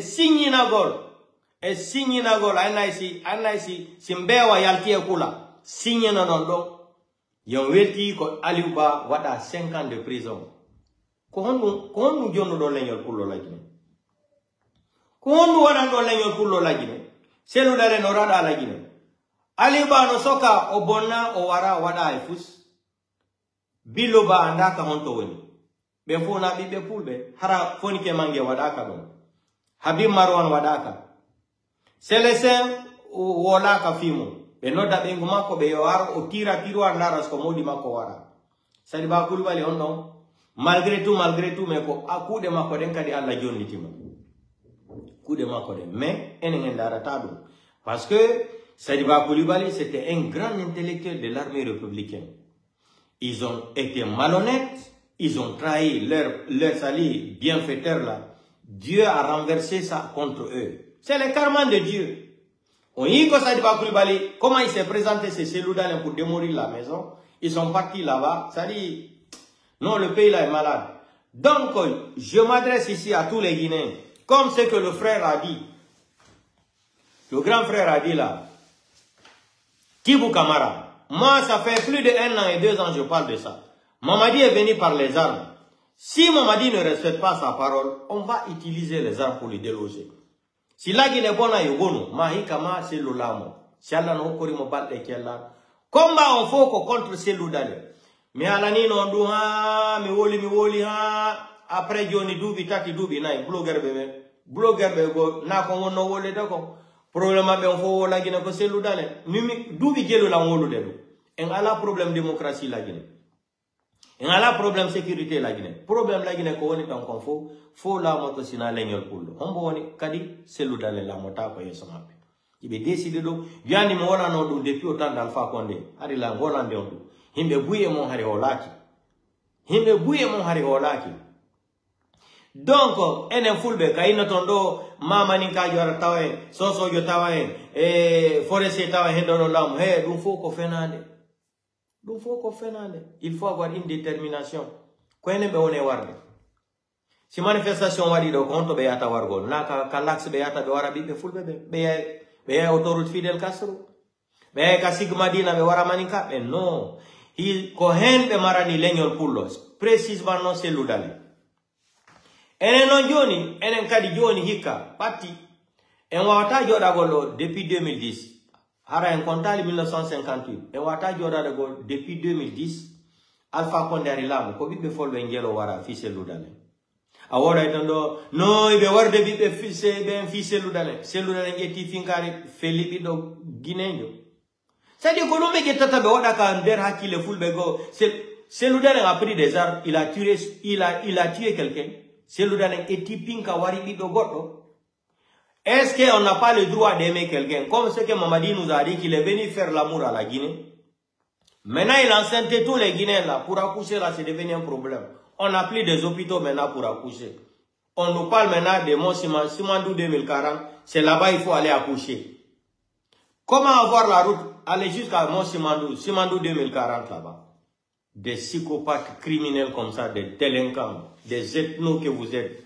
signi nagol. E signi nagol anaisi simbewa yalti kula. Signi nanon do. Yon welti ko Aliouba wada 5 ans de prison. Ko hondu jonno do leñol pullo lagine. Ko hondu wada do leñol pullo lagine. Selu dale no rada lagine. Aliouba no soka o bonna o wada e fus. Biloba andaka honto woni. Be fona bibe pulbe hara foni ke mange wadaka don. Habib Marwan wadaka. Selesen wala fimo. Be noda be ngumako be yawar o tira andara sko modi mako wara. Sadi ba kulbali on malgré tout me ko akude mako den kadi alla jonni tima. Kude mako den mais enen ndara tadu. Parce que Sadiba Koulibaly c'était un grand intellectuel de l'armée républicaine. Ils ont été malhonnêtes, ils ont trahi leur alliés bienfaiteurs là. Dieu a renversé ça contre eux. C'est le karma de Dieu. On y a Sadiba Koulibaly, comment il s'est présenté ces Seloudalens pour démolir la maison. Ils sont partis là-bas. Ça dit, non, le pays là est malade. Donc, je m'adresse ici à tous les Guinéens. Comme ce que le frère a dit. Le grand frère a dit là. Kibou Kamara. Moi, ça fait plus de 1 an et 2 ans que je parle de ça. Mamadi est venu par les armes. Si Mamadi ne respecte pas sa parole, on va utiliser les armes pour le déloger. Si la Guinée est bonne, Mahi Kama, c'est l'olamo. Si Allah n'a pas de balle, combat on faut contre ces loudales. Mais Alani non do ha, mi woli ha. Après Johnny Dubi, Tati Dubi, na blogueur bebe go, na ko no wole dako. Problème be on faut la Guinée ko c'est loudale. Mimi Dubi gelo la wolu delu. En ala problème démocratie la Guinée. En ala problème sécurité la Guinée. Problème la Guinée ko woni tan kon fo la moto sina leñol pullo. On woni kadi c'est loudale la mota ko yesama. Il be décidé do yandi mo wala no do depuis autant d'Alpha Condé. Ari la Hollande on do. Himbe buye mo hari holati. himbe buye mon hari holaki donc enen fulbe kayino tondo mama nin ka jora tawe soso jo tawe forestier tawe hendono lam he dum foko fenande il faut avoir une détermination ko enen be wone warde si manifestation wadi do konto be yata wargol na ka lax be yata be wara be fulbe be autoroute Fidel Castro be ka sigma dina be wara maninka be no ko hen be marani leñol pullos précisément non c'est ludale enen non joni enen kadi joni hikka patti en wata joda golo depuis 2010 hara en kontali 1958 en wata joda golo depuis 2010 Alpha Condé ari lamu ko bibbe folbe ngelo wara fise ludale awora itondo no ibe warde bibbe fise ben fise ludale ngeti finkari felibi do ginenjo c'est dire que l'homme qui est tata be wada ka nder hakile fulbe go c'est ludale a pris des armes il a tué quelqu'un c'est ludale etipin ka wari bido goddo. Est-ce qu'on n'a pas le droit d'aimer quelqu'un comme ce que Mamadi nous a dit qu'il est venu faire l'amour à la Guinée? Maintenant il enceinte tous les Guinéens là pour accoucher là c'est devenu un problème. On a plus des hôpitaux maintenant pour accoucher. On nous parle maintenant de Simandou 2040, c'est là-bas il faut aller accoucher. Comment avoir la route, aller jusqu'à Simandou 2040 là-bas? Des psychopathes criminels comme ça, des délinquants, des ethnos que vous êtes,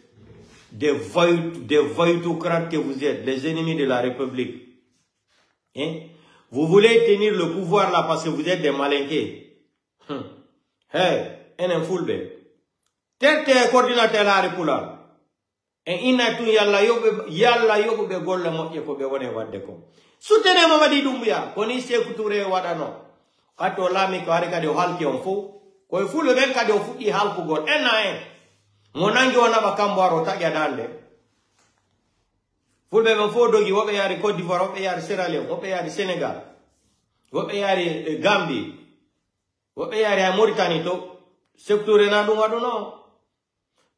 des voyous-autocrates que vous êtes, les ennemis de la République. Hein? Vous voulez tenir le pouvoir là parce que vous êtes des malinqués. Hey, en fulbe. Terte coordinateur la République. Et inatu yalla yobe be golle mo ko be wone wadde ko. Soutenez Mamadi Doumbouya, koni Sékou Touré wadano. Kato lami ko are kadi halki on fo. Ko fulbe ben kadi o fuɗɗi halkugol en. Monangi wana bakambaro tagya dande. Fulbe ben fo dogi wobe yari Côte d'Ivoire, wobe yari Sierra Leone, wobe yari Sénégal, wobe yari Gambie, wobe yari Mauritanie to secteur na dum waduno.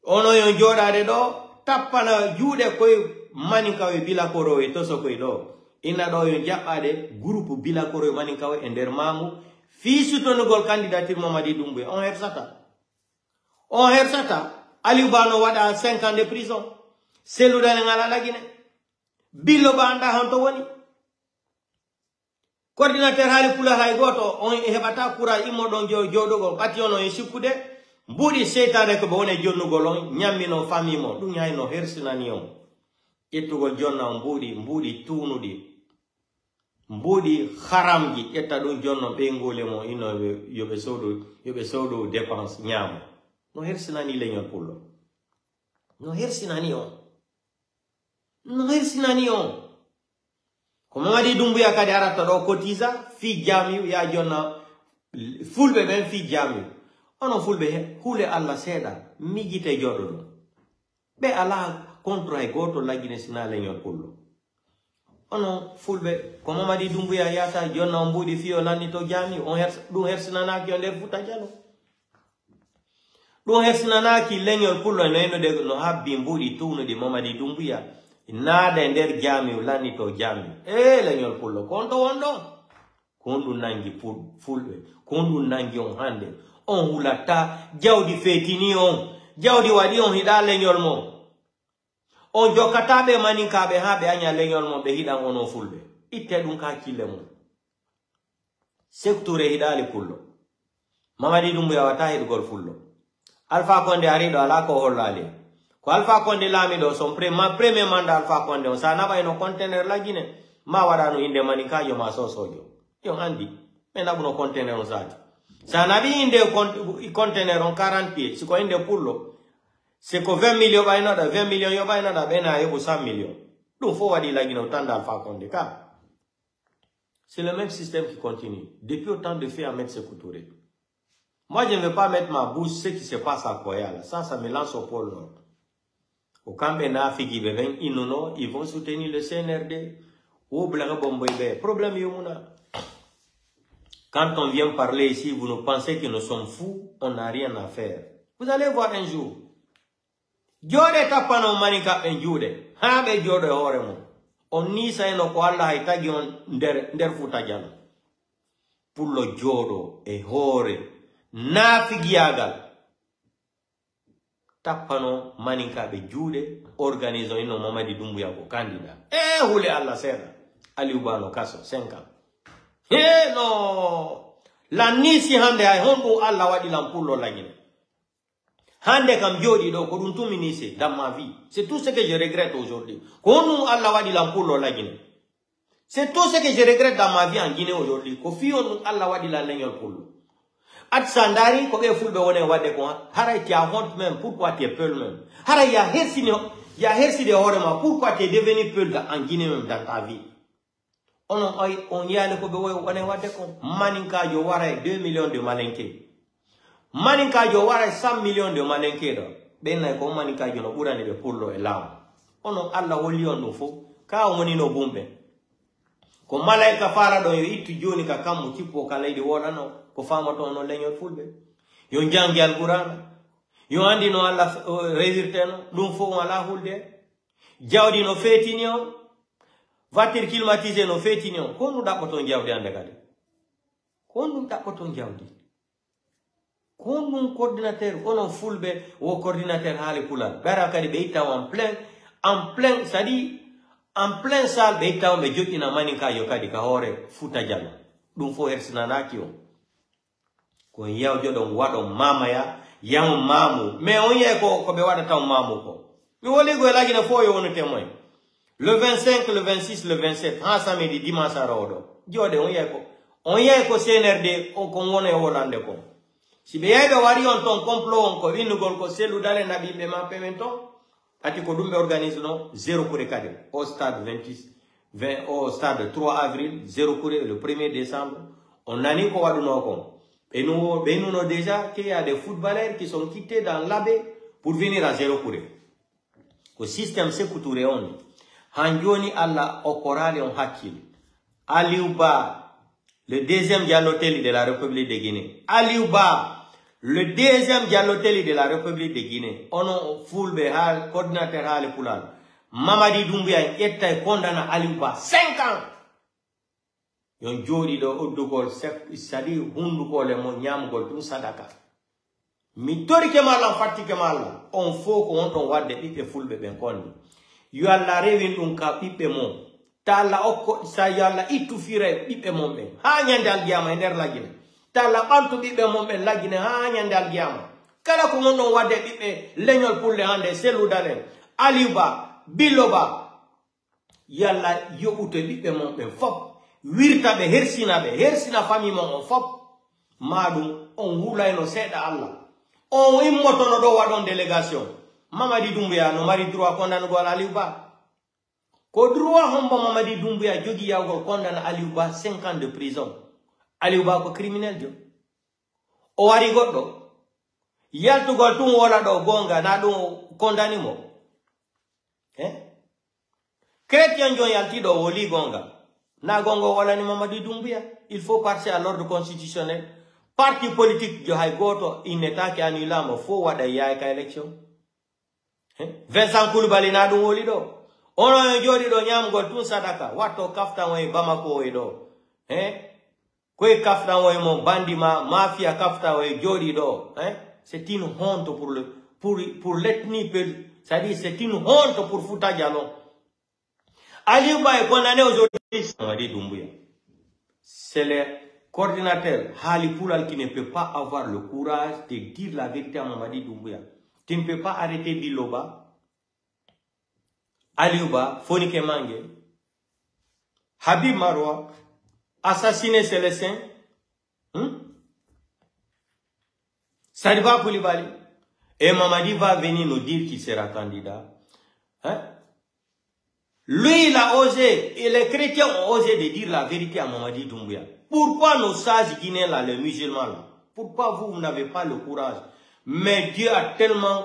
Ono yon jodade do tapana juude koy maninkawe bilakoro e to so koy do. Ina do yon jabbade groupe bilakoro e maninkawe e nder mamu fi sutonugol candidature Mamadi Doumbouya on hersata Aliou Bano wada 5 ans de prison. Selou dale ngala la Guinée. Billo banda hanto woni. Coordinateur hali pula hay goto on hebata kura imodon jodogo pati ono e sikude mbudi setane ko bone jonnugol on nyammino famimo dum nyayno hersinani on. Ettugol jonna mbudi tunudi. Mbudi haramji etta dum jonno be ngole mo ino yobe sodo dépense nyamo. No hersinani leñol pullo. No hersinani on. Ko Mamadi Doumbouya kadi arata do cotiza fi jamiu ya jonna fulbe ben fi jamiu. Ono fulbe hule Allah seda migite jodo. Be ala contre ay goto lagine sina leñol pullo. Ono fulbe ko Mamadi Doumbouya yata jonna mbudi fiyo lanni to jamiu on hersinana ki on der futa jalo. Don hersinana ki leñol pullo no de no habbi mbudi tunu di Mamadi Doumbouya nada nder jamiu lani to jamiu leñol pullo konto wondo kondu nangi fulbe kondu nangi on hande on hulata jawdi fetini on jawdi wadi on hida leñol mo on jokatabe maninkabe habe anya leñol mo be hida on fulbe itte dum ka kille mo secteur hidali pullo Mamadi Doumbouya wata hidgol fullo Alpha Condé arido ala ko hollali ko Alpha Condé lamido son premier mandat Alpha Condé on sa naba eno container la Guinée ma wadano inde manikajo ma sosojo yo andi me nabuno container on sati sa nabi inde container on 40 pieds siko inde pullo c'est ko 20 millions baynoda 20 millions yo baynoda bena yebo 100 millions dum fo wadi la Guinée autant d'Alpha Condé ka c'est le même système qui continue depuis autant de faits à mettre Sékou Touré. Moi, je ne vais pas mettre ma bouche ce qui se passe à Koya. Ça me lance au pôle Nord. Au Kambena, ils vont soutenir le CNRD. Problème, quand on vient parler ici, vous nous pensez que nous sommes fous, on n'a rien à faire. Vous allez voir un jour. Jode tapano manika enjude. Habe jode horemo. On nisa eno ko Allah haitagi on nder futajana. Pullo jodo e hore. Nafigiagal Tapano maninka be jude organisation ino Mamadi Doumbouya ko candidat. Hule Allah sera. Aliou Ba no kaso 5 ans. No. La nisi hande ay hondu Allah wadi lampullo lagine. Hande kam jodi do ko dum tuminise dans ma vie. C'est tout ce que je regrette aujourd'hui. Konu Allah wadi lampullo lagine. C'est tout ce que je regrette dans ma vie en Guinée aujourd'hui. Ko fiyon Allah wadi la legnol pullo. At sandari ko be fulbe wone wadde ko haray ti a honte même pourquoi tu es peul même. Haray ya hersi de horema pourquoi tu es devenu peul en Guinée même dans ta vie. On y a le ko be wone wadde ko maninka jo waray 2 millions de malinké. Maninka jo waray 100 millions de malinké do. Ben ko maninka jo no burani be pullo e law. Ono Allah woli on no fo ka woni no bumbe. Ko malaika fara do yo ittu joni ka kammu tipo ka leydi wodano ko famato no leñol fulbe yo jangi alquran yo andi no Allah révirteno dum fo wala hulde jawdi no fetini on voiture climatisée no fetini on ko nu dabboto jawdi ande kadi ko nu dabboto jawdi ko nu coordinateur ko non fulbe wo coordinateur haali pulal bara kadi be itta en plein sadi en plein salle be itta be jottina maninka yo kadi ka hore futa jalla dum fo hersinanaki on ko yaw jodon wado mama yam mamu mais on ye ko be wada taw mamu ko mi woli go laji na fo yo woni témoin le 25 le 26 le 27 ha samedi dimanche rodo jode on ye ko CNRD on ko wona e wolande ko si be yebe wari on ton complot on ko winnugol ko selu dale nabi be ma pemento ati ko dumbe organise no 0 pour cadre au stade 20 au stade 3 avril 0 pour le 1er décembre on nani ko waduno ko. Et nous avons déjà qu'il y a des footballeurs qui sont quittés dans l'abbé pour venir à 0 pour eux. Le système c'est pour tout le monde. Hanjoni Allah okorale on hakil. Aliou Ba, le deuxième dialotel de la République de Guinée. Aliou Ba, le deuxième dialotel de la République de Guinée. On a fulbe hal coordinateur hal pulal. Mamadi Doumbouya est condamné à Aliou Ba 5 ans. Yon jodi do oddugol sadi hundugol e mo nyamgol tum sadaka mi tori ke mala fatti ke mala on fo ko on ton wadde bibe fulbe ben kondi yo alla rewin dum ka bibe mo tala okko sa yalla ittu fire bibe mo be ha nyandal giyama nder lagine tala bantu bibe mo be lagine ha nyandal giyama kala ko on don wadde bibe leñol pulle hande selu dalen Aliou Ba Biloba yalla yo ute bibe mo be fop wirta be hersina famille mon on fop madum on hulay no seda Allah on immoto no do wadon délégation Mamadi Doumbouya no mari droit condamné gol Aliou Ba ko droit hombo Mamadi Doumbouya jogi yawgol condamné Aliou Ba 5 ans de prison Aliou Ba ko criminel jo o wari goddo yaltugol tum wala do gonga na dum condamné mo chrétien jo yalti do woli gonga na gongo wala ni Mamadi Doumbouya il faut passer à l'ordre constitutionnel parti politique jo hay goto in état qui annulama fo wada yaay ka élection Vincent Koulibaly na dum woli do ono jodi do nyamgol tun sadaka watto kaftan way Bamako e do koy kaftan way mo bandima mafia kaftan way jodi do c'est une honte pour l'ethnie c'est-à-dire c'est une honte pour Fouta Djallon. Aliou Ba est condamné aujourd'hui. Mamadi Doumbouya. C'est le coordinateur Hali Poulal qui ne peut pas avoir le courage de dire la vérité à Mamadi Doumbouya. Tu ne peux pas arrêter Biloba, Aliou Ba, Fonike Mange, Habib Marwa, assassiner Célestin, Sadiba Koulibaly. Et Mamadi va venir nous dire qu'il sera candidat. Lui, il a osé, et les chrétiens ont osé de dire la vérité à Mamadi Doumbouya. Pourquoi nos sages guinéens là, les musulmans là, pourquoi vous n'avez pas le courage? Mais Dieu a tellement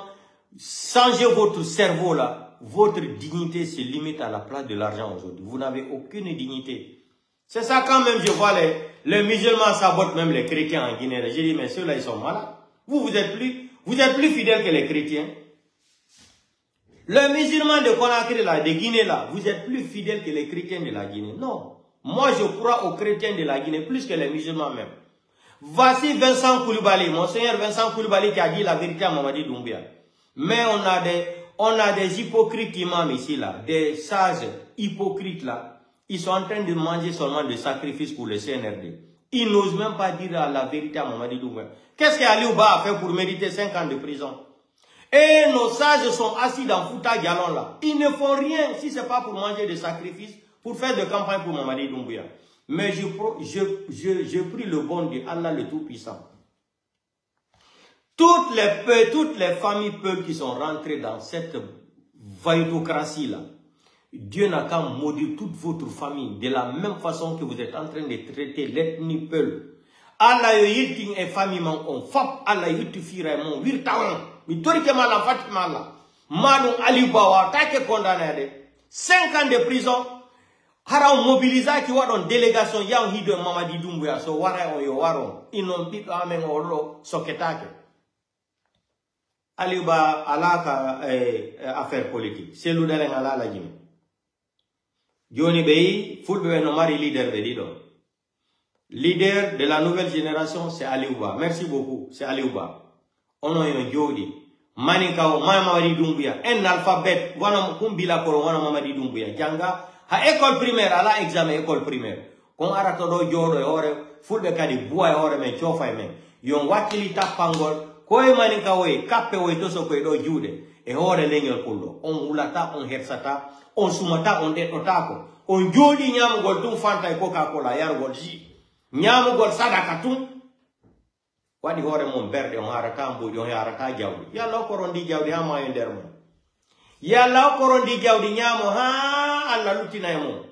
changé votre cerveau là, votre dignité se limite à la place de l'argent aujourd'hui. Vous n'avez aucune dignité. C'est ça quand même, je vois les musulmans sabotent même les chrétiens en Guinée. J'ai dit, mais ceux-là, ils sont malades. Vous êtes plus fidèles que les chrétiens. Les musulmans de Conakry là, de Guinée là, vous êtes plus fidèles que les chrétiens de la Guinée. Non. Moi, je crois aux chrétiens de la Guinée plus que les musulmans même. Voici Vincent Koulibaly, monseigneur Vincent Koulibaly qui a dit la vérité à Mamadi Doumbouya. Mais on a des hypocrites imams ici, là, des sages hypocrites, là. Ils sont en train de manger seulement des sacrifices pour le CNRD. Ils n'osent même pas dire la vérité à Mamadi Doumbouya. Qu'est-ce qu'Ali Ouba a fait pour mériter 5 ans de prison? Et nos sages sont assis dans Fouta Galon, là. Ils ne font rien si ce n'est pas pour manger des sacrifices, pour faire des campagnes pour Mamadi Doumbouya. Mais je prie le bon Dieu, Allah le Tout-Puissant. Toutes les familles peules qui sont rentrées dans cette vaillotocratie-là, Dieu n'a qu'à maudire toute votre famille de la même façon que vous êtes en train de traiter l'ethnie peul. Allah yilting et famille man on fap Allah yutifira mon wirtawan mi torike mala fatima la malum Ali Bawa take condamné 5 ans de prison hara mobiliser ki wadon délégation yaw hido Mamadi Doumbouya so wara on yo waro inon bit amen olo soketake Ali Ba alaka affaire politique c'est lu dalen ala la jimi Joni Bey, Fulbe no mari leader de Lido. Leader de la nouvelle génération, c'est Ali Ouba. Merci beaucoup, c'est Ali Ouba. On a un Jodi. Manikao, Mamadi Doumbouya. Un alphabet, wana kumbila koro, wana Mamadi Doumbouya. Janga, ha école primaire, ala examen école primaire. Kon aratodo jodo, ore, Fulbe kadi buwa, ore, men, chofa, men. Yon wakili tapangol, koe manikao, kape, toso, koe do jude. E ore leñol kullo. On ulata, on hersata. On sumata on det otako. On jodi nyamu gol tum fanta e Coca-Cola yar gol ji. Nyamu gol sadaka tum. Wadi hore mon berde on harata mbo on harata jawdi. Yalla korondi jawdi ha ma nder mo. Yalla korondi jawdi nyamu ha alla lutina e mo.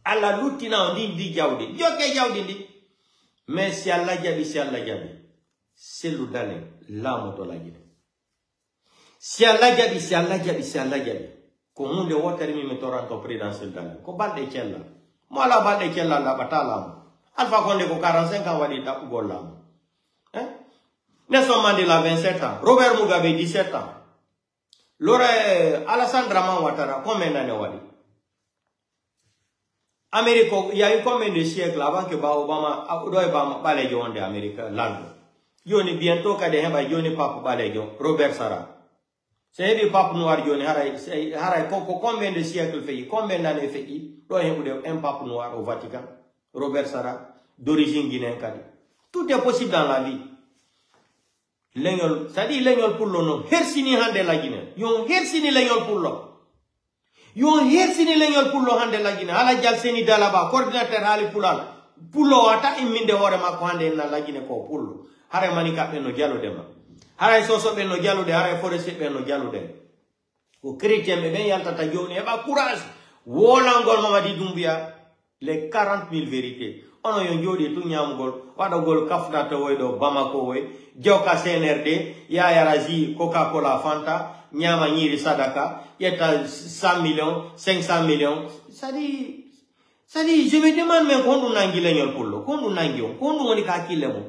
Alla lutina on di jawdi. Joke jawdi ndi. Mais si alla jabi selu dale lamo to lajide. Si alla jabi. Ko hunde wotere mi toranto présidentiel dal ko balde cella mo ala balde cella la batala Alpha Condé ko 45 ans wadi tapu gollam Nelson Mandela 27 ans Robert Mugabe 17 ans Alassane Dramane Ouattara combien d'années wadi Amérique il y a eu combien de siècles avant que Obama balé jonde Amérique lando yoni bientôt kade heba yoni papa balé jon Robert Sara c'est le pape noir yoni haray combien de siècles fait combien d'années fait do un pape noir au Vatican Robert Sara d'origine guinéenne kadi tout est possible dans la vie leñol c'est-à-dire leñol pour le nom hersini hande la Guinée yon hersini leñol pour lo hande la Guinée ala jal seni dalaba coordinateur hali pulo wata imminde hore makko hande na la Guinée ko pullo haray manika be no jalo dema haray soso be no jalude haray forest be no jalude ko chrétien be ben yaltata joni e ba courage wolangol Mamadi Doumbouya les 40 000 vérités ono yo jodi tu nyamgol wada gol kafna to do Bamako way joka CNRD ya yaraji Coca-Cola Fanta nyama nyiri sadaka yeta 100 millions 500 millions ça dit je me demande même kondu nangi leñol pullo kondu nangi on kondu woni ka kilemo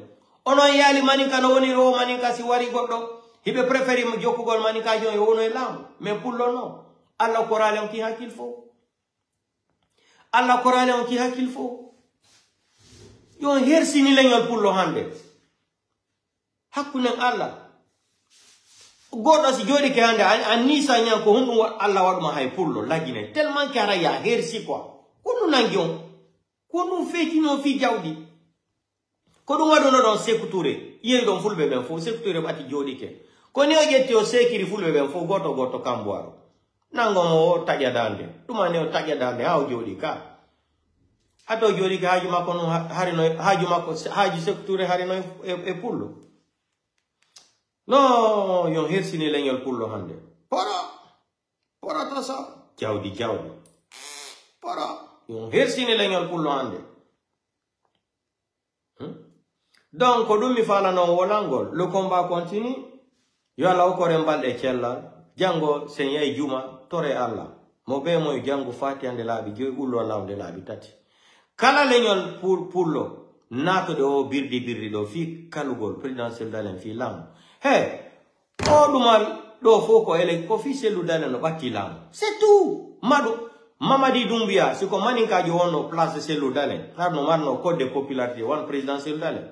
ono yali manika no woni ro manika si wari goddo hibe préféri mo jokkugol manika jon yo wono e lam mais pullo no Allah korale on ki hakil fo yo hersini leñol pullo hande hakkunen Allah goddo si jodi ke hande anisa nyan ko hundu Allah waduma hay pullo lagine tellement kara ya hersi quoi konu nangion konu feti no fi jawdi ko dum wadono don Sékou Touré yeri don fulbe ben fo Sékou Touré bati jodi ke ko ne o jetti o sekiri fulbe ben fo goto kamboaro nango mo tagya dande duma ne o tagya dande ha o jodi ka ato jodi ka haji makko no haji Sékou Touré harino e pullo no yo hersini leñol pullo hande pora tasa jawdi pora yo hersini leñol pullo hande donc dum mi fala non wolangol le combat continue yo ala ko rembalde cella jango senyay juma tore Allah mo be moy jango fati ande laabi joy ullo lawde laabi tati kala leñol pullo nato do birdi do fi kalugol présidentiel dalen fi lam o dumal do foko ele ko fi selu dalen no batti lam c'est tout Mamadi Doumbouya siko maninka jo wono place selu dalen harno marno code de popularité wan présidentiel dalen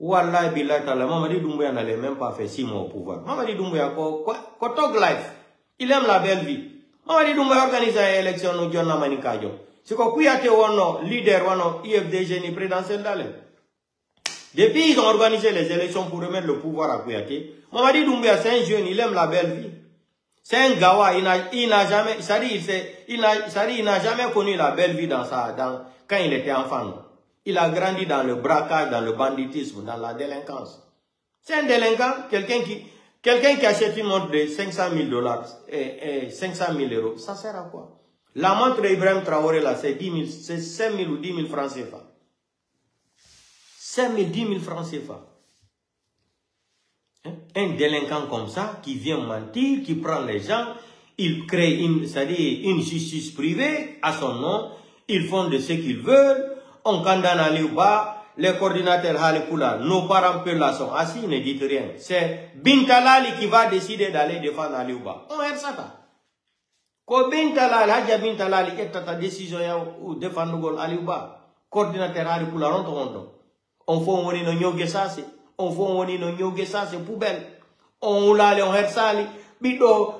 Wallah, billah, ta'ala, Mamadi Doumbouya n'allait même pas faire 6 mois au pouvoir. Mamadi Doumbouya, quoi, talk life. Il aime la belle vie. Mamadi Doumbouya organise une élection, nous disons, Manikajo. C'est quoi, Kouyaté, ou leader, ou IFDG, ni présidentiel d'aller. Depuis, ils ont organisé les élections pour remettre le pouvoir à Kouyaté. Mamadi Doumbouya, c'est un jeune, il aime la belle vie. C'est un gawa, il n'a jamais, il n'a jamais connu la belle vie quand il était enfant. Il a grandi dans le braquage, dans le banditisme, dans la délinquance. C'est un délinquant, quelqu'un qui achète une montre de 500 000 dollars et 500 000 euros. Ça sert à quoi? La montre d'Ibrahim Traoré, là, c'est 5 000 ou 10 000 francs CFA. 5 000, 10 000 francs CFA. Un délinquant comme ça, qui vient mentir, qui prend les gens, il crée une justice privée à son nom, ils font de ce qu'ils veulent, on condamne Aliouba, les coordinateurs Halikoula, nos parents peu là sont assis, ne dites rien. C'est Bintalali qui va décider d'aller défendre Aliouba. On aime ça. Quand Bintalali, Hadja Bintalali, est ta décision ou défendre Aliouba, coordinateur Halikoula, on fait un no nyoge sasi, on fait un no nyoge sasi poubelle, on l'a on hersali, bido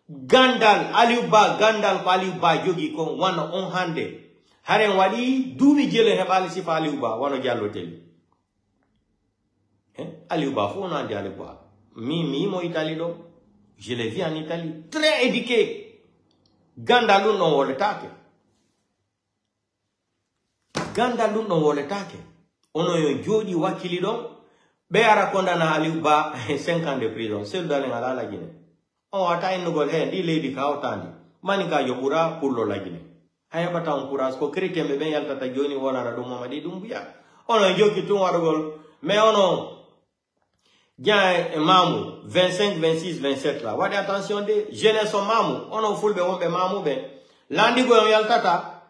Gandal, Aliouba, Aliouba, Yogi, kon, wana on hande. Haren wadi dubi jele hebali sifa Aliouba wano jallo teli. Aliouba fo on andi Aliouba. Mi mo Italie do. Je l'ai vu en Italie. Très éduqué. Gandalou non wole take. Gandalou non wole take. Ono yo jodi wakili do. Be ara kondana Aliouba 5 ans de prison. Seul dans la Guinée. On ata inugol he di lady ka otandi. Manika yobura pour lo la Guinée. Haya bata on courage ko chrétien be ben yalta ta joni wala rado Mamadi Doumbouya ono joki tun wargol mais ono dia mamu 25 26 27 là wadi attention de jeunesse mamu ono fulbe wonbe mamu be landi go yalta ta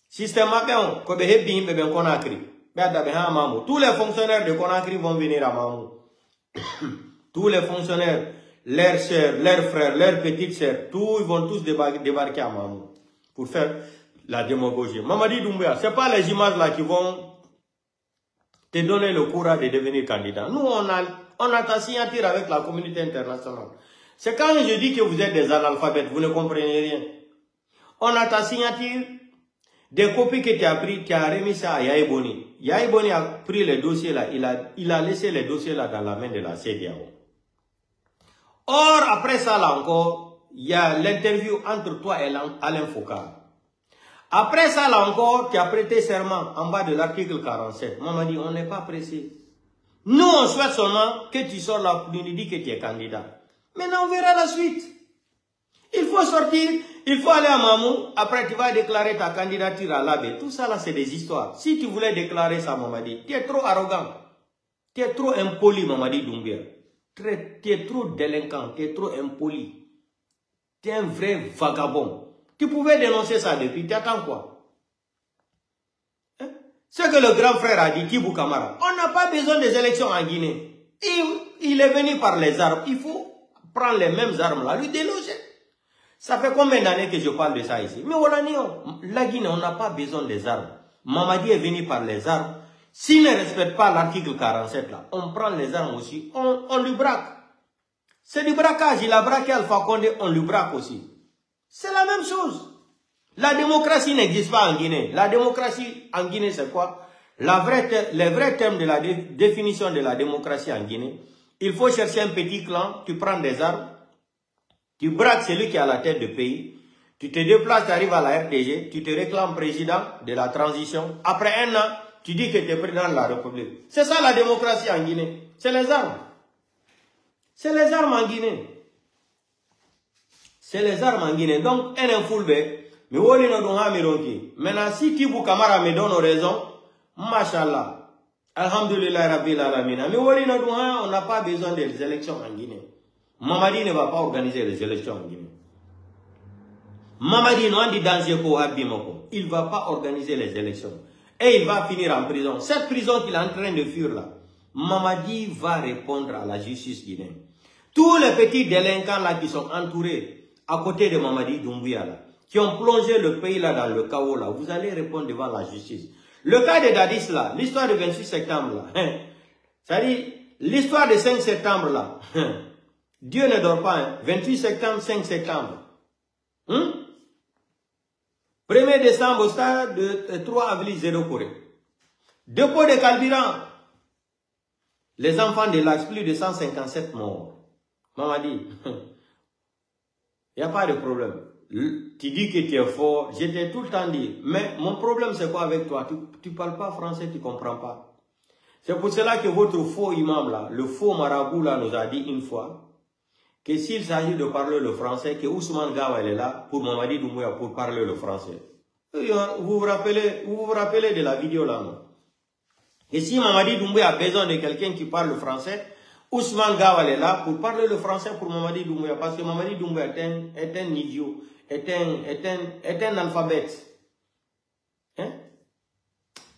système mabbe on ko be hebbi himbe be Conakry be adda be ha mamu tous les fonctionnaires de Conakry vont venir à mamu tous les fonctionnaires leurs sœurs leurs frères leurs petites sœurs tous ils vont tous débarquer à mamu pour faire la démagogie. Mamadi Doumbouya, ce n'est pas les images là qui vont te donner le courage de devenir candidat. Nous, on a ta signature avec la communauté internationale. C'est quand je dis que vous êtes des analphabètes, vous ne comprenez rien. On a ta signature, des copies que tu as pris, tu as remis ça à Yahi Boni. Yahi Boni a pris les dossiers là, il a laissé les dossiers là dans la main de la CEDEAO. Or, après ça là encore, il y a l'interview entre toi et Alain Foucault. Après ça, là encore, tu as prêté serment en bas de l'article 47. Maman dit, on n'est pas pressé. Nous, on souhaite seulement que tu sors là, nous dit que tu es candidat. Maintenant, on verra la suite. Il faut sortir, il faut aller à Mamou. Après, tu vas déclarer ta candidature à l'AB. Tout ça, là, c'est des histoires. Si tu voulais déclarer ça, Mamadi, tu es trop arrogant. Tu es trop impoli, Mamadi Doumbouya. Tu es trop délinquant, tu es trop impoli. Tu es un vrai vagabond. Tu pouvais dénoncer ça depuis, tu attends quoi? Hein? Ce que le grand frère a dit, Kibou Kamara, on n'a pas besoin des élections en Guinée. Il est venu par les armes. Il faut prendre les mêmes armes là, lui déloger. Ça fait combien d'années que je parle de ça ici? Mais voilà, la Guinée, on n'a pas besoin des armes. Mamadi est venu par les armes. S'il ne respecte pas l'article 47 là, on prend les armes aussi, on lui braque. C'est du braquage. Il a braqué Alpha Condé, on lui braque aussi. C'est la même chose. La démocratie n'existe pas en Guinée. La démocratie en Guinée, c'est quoi? Les vrais termes de la définition de la démocratie en Guinée. Il faut chercher un petit clan, tu prends des armes, tu braques celui qui est à la tête du pays, tu te déplaces, tu arrives à la RTG, tu te réclames président de la transition. Après un an, tu dis que tu es président de la République. C'est ça la démocratie en Guinée. C'est les armes. C'est les armes en Guinée. C'est les armes en Guinée. Donc, elle est foulbe. Mais woli no dunha mironki. Maintenant, si Kibou Kamara me donne raison, Mashallah. Alhamdulillah Rabbil Alamin. Mais woli no dunha, on n'a pas besoin des élections en Guinée. Mamadi ne va pas organiser les élections en Guinée. Mamadi non dit danger pour Abimoko. Il ne va pas organiser les élections. Et il va finir en prison. Cette prison qu'il est en train de fuir là, Mamadi va répondre à la justice guinéenne. Tous les petits délinquants là qui sont entourés à côté de Mamadi Doumbouya là, qui ont plongé le pays là dans le chaos là, vous allez répondre devant la justice. Le cas de Dadis là, l'histoire du 28 septembre là, C'est-à-dire, l'histoire de 5 septembre là, Dieu ne dort pas, hein. 28 septembre, 5 septembre. 1er décembre, au stade de 3 avril, 0 Corée. Dépôt de carburant. Les enfants de l'âge, plus de 157 morts. Maman dit, il n'y a pas de problème. Tu dis que tu es fort, je t'ai tout le temps dit. Mais mon problème, c'est quoi avec toi? Tu ne parles pas français, tu ne comprends pas. C'est pour cela que votre faux imam là, le faux marabout là, nous a dit une fois que s'il s'agit de parler le français, que Ousmane Gawal est là pour Mamadi Doumbouya pour parler le français. Vous vous rappelez de la vidéo là, non? Et si Mamadi Doumbouya a besoin de quelqu'un qui parle le français, Ousmane Gawal est là pour parler le français pour Mamadi Doumbouya. Parce que Mamadi Doumbouya est un idiot, est un alphabète. Hein?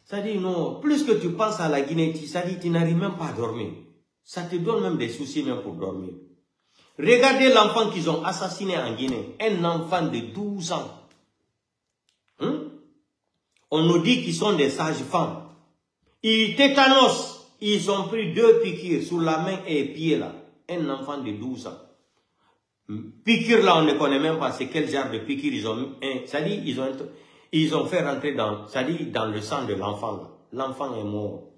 Ça dit non, plus que tu penses à la Guinée, ça dit tu n'arrives même pas à dormir. Ça te donne même des soucis même pour dormir. Regardez l'enfant qu'ils ont assassiné en Guinée. Un enfant de 12 ans. On nous dit qu'ils sont des sages-femmes. Ils tétanos. Ils ont pris 2 piqûres sur la main et les pieds là. Un enfant de 12 ans. Piqûres là, on ne connaît même pas c'est quel genre de piqûres ils ont mis. Ça dit, ils ont fait rentrer dans, ça dit, dans le sang de l'enfant. L'enfant est mort.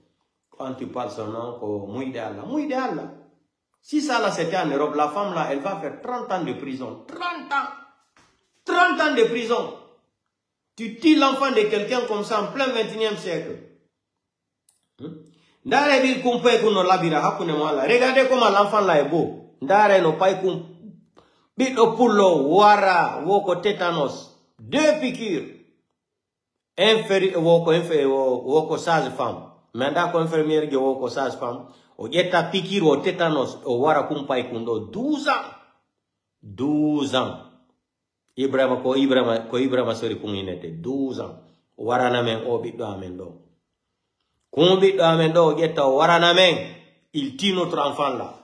Quand tu parles son nom, Mouidéal là. Si ça là c'était en Europe, la femme là, elle va faire 30 ans de prison. 30 ans. 30 ans de prison. Tu tues l'enfant de quelqu'un comme ça en plein 21e siècle. Regardez comment l'enfant là est beau. Ndare no pai kum. Bito pulo, wara, woko tétanos. 2 piqûres. Woko sage-femme. Manda ko infirmière ge woko sage-femme. O yeta piqûre o tétanos o wara kum pai kundo 12 ans. 12 ans. Ibrahima sori kum inete 12 ans. Wara na men o biddo amen do. Kum biddo amen do yeta o wara na men. Il tue notre enfant là.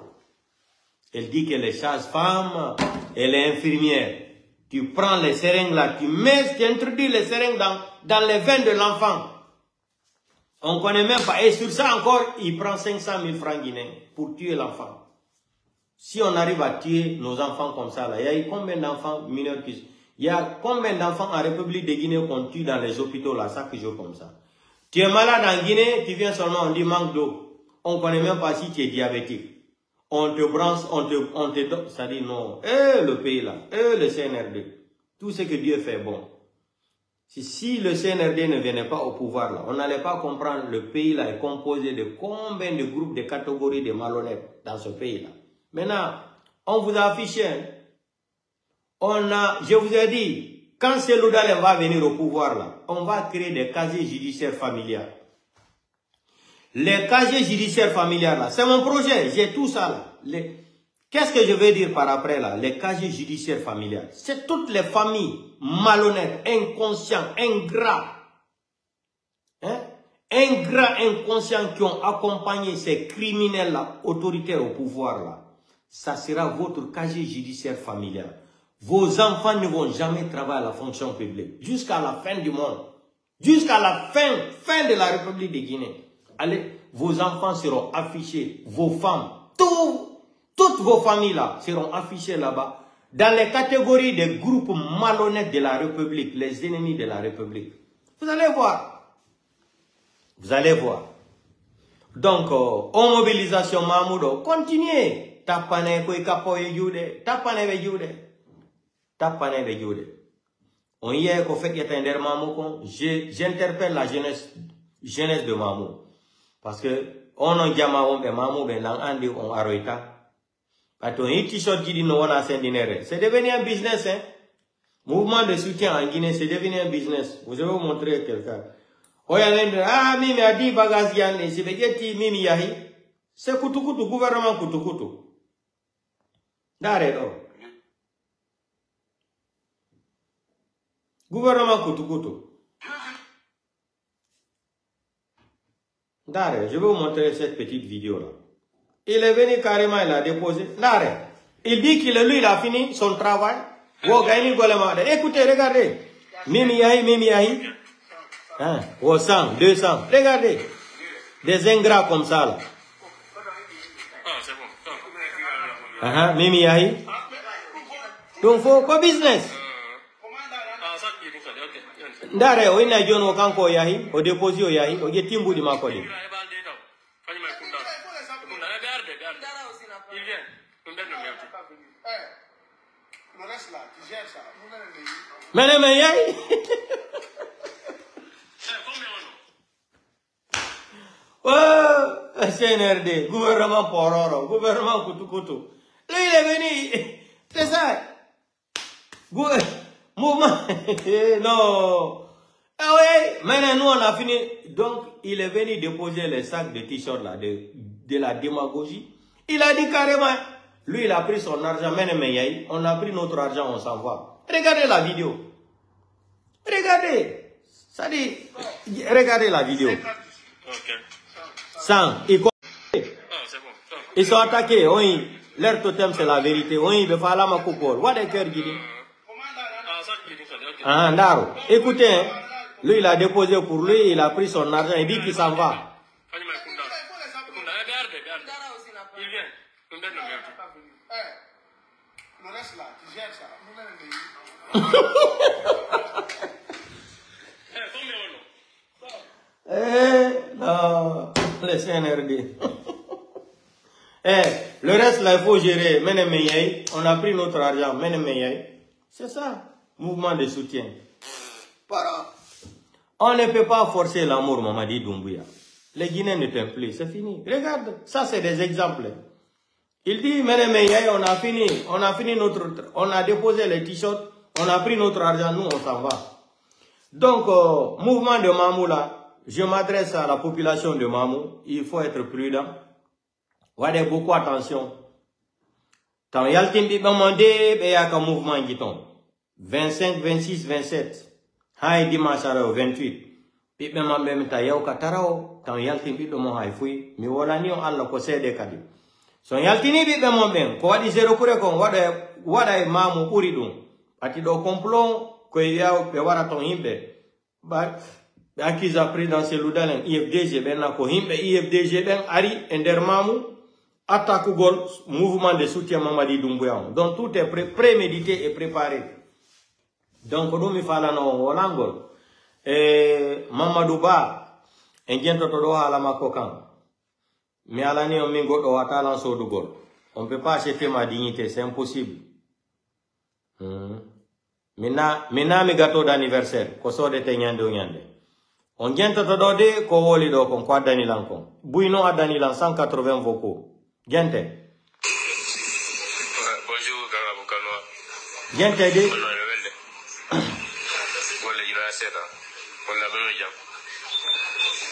Elle dit que les sages-femmes, elle est infirmière. Tu prends les seringues là, tu introduis les seringues dans les veines de l'enfant. On ne connaît même pas. Et sur ça encore, il prend 500 000 francs guinéens pour tuer l'enfant. Si on arrive à tuer nos enfants comme ça, là, il y a eu combien d'enfants mineurs qui... Il y a combien d'enfants en République de Guinée qu'on tue dans les hôpitaux là, chaque jour comme ça. Tu es malade en Guinée, tu viens seulement, on dit manque d'eau. On ne connaît même pas si tu es diabétique. On te branche, on te donne, ça dit non. Le pays là, le CNRD. Tout ce que Dieu fait bon. Si le CNRD ne venait pas au pouvoir là, on n'allait pas comprendre le pays là est composé de combien de groupes, de catégories de malhonnêtes dans ce pays là. Maintenant, on vous a affiché, je vous ai dit, quand Seloudal va venir au pouvoir là, on va créer des casiers judiciaires familiales. Les casiers judiciaires familiales là, c'est mon projet, j'ai tout ça là. Qu'est-ce que je veux dire par après là? Les casiers judiciaires familiales. C'est toutes les familles malhonnêtes, inconscients, ingrats. Ingrats, inconscients qui ont accompagné ces criminels là, autoritaires au pouvoir là. Ça sera votre casier judiciaire familial. Vos enfants ne vont jamais travailler à la fonction publique. Jusqu'à la fin du monde. Jusqu'à la fin de la République de Guinée. Allez, vos enfants seront affichés, vos femmes, toutes vos familles là seront affichées là-bas, dans les catégories des groupes malhonnêtes de la République, les ennemis de la République. Vous allez voir. Vous allez voir. Donc, en mobilisation, Mahmoud, continuez. Tapane koi kapoye jude, tapane be jude. Tapane be jude. On y est qu'on fait yatender Mahmoud, j'interpelle la jeunesse de Mahmoud. Parce que on a Mahmoud ben Mahmoud ben lang andi on aroita. Pato un t-shirt qui dit non on a sendinere. C'est devenu un business hein. Mouvement de soutien en Guinée, c'est devenu un business. Vous allez vous montrer quelqu'un. Ah mimi a dit bagazian et c'est begeti mimi yahi. C'est kutukutu gouvernement kutukutu. D'arrêt. Gouvernement kutukutu. D'arrêt, je vais vous montrer cette petite vidéo là. Il est venu carrément, il a déposé. D'arrêt. Il dit qu'il il a fini son travail. Écoutez, regardez. Mimi yahi. Hein? 100, 200. Regardez. Des ingrats comme ça là. Mimi yahi. Donc faut quoi business? Ndare o ina jono kanko yahi, o deposit o yahi, o get timbu di makoli. Mene me yahi. Oh, CNRD, gouvernement pororo, gouvernement kutu. Lui il est venu, c'est ça. Mouvement, non. Ah ouais, maintenant nous on a fini. Donc il est venu déposer les sacs de t-shirts là, de la démagogie. Il a dit carrément, lui il a pris son argent, on a pris notre argent, on s'en va. Regardez la vidéo. Regardez. Ça dit, regardez la vidéo. Sans, ils sont attaqués, oui. Leur totem c'est la vérité. Oui, il faut aller à ma coupole. What est cœur dit? Ah, Ndaro. Écoutez, hein, lui il a déposé pour lui, il a pris son argent, il dit qu'il s'en va. Non, le CNRD. Le reste là, il faut gérer. On a pris notre argent. C'est ça, mouvement de soutien. On ne peut pas forcer l'amour, Mamadi Doumbouya. Les Guinéens ne t'aiment plus, c'est fini. Regarde, ça c'est des exemples. Il dit, on a fini on a déposé les t-shirts, on a pris notre argent, nous on s'en va. Donc, mouvement de Mamou là, je m'adresse à la population de Mamou, il faut être prudent. Wade beaucoup attention. Tant yaltim bi bamande be yaka mouvement giton. 25, 26, 27. Hay dimanche ara 28. Bi bamande mta yaw katarao. Tant yaltim bi domo hay fui. Mi wala ni on Allah ko sede kadi. So yaltini bi bamande ko wadi zero kure ko wada mamu uri dum. Ati do complot ko yaw be wara ton himbe. Ba akiza pris dans ce ludalen IFDG ben na ko himbe IFDG ben ari ender mamu. Attaque gol, mouvement de soutien Mamadi Doumbouya. Donc tout est prémédité et préparé. Donc nous mi fala no wolangol. Mamadou Ba, engien toto ala makokan. Mais alani on mingo do watala so du gol. On peut pas acheter ma dignité, c'est impossible. Mina mi gâteau d'anniversaire, ko so de tenyande nyande. On gien toto do de ko woli do kon kwa danilan kon. Bouino a danilan 180 vocaux. Gente. Bonjour, Ganga Bukano. Gente de. Voilà, il a assez là. On l'a même déjà.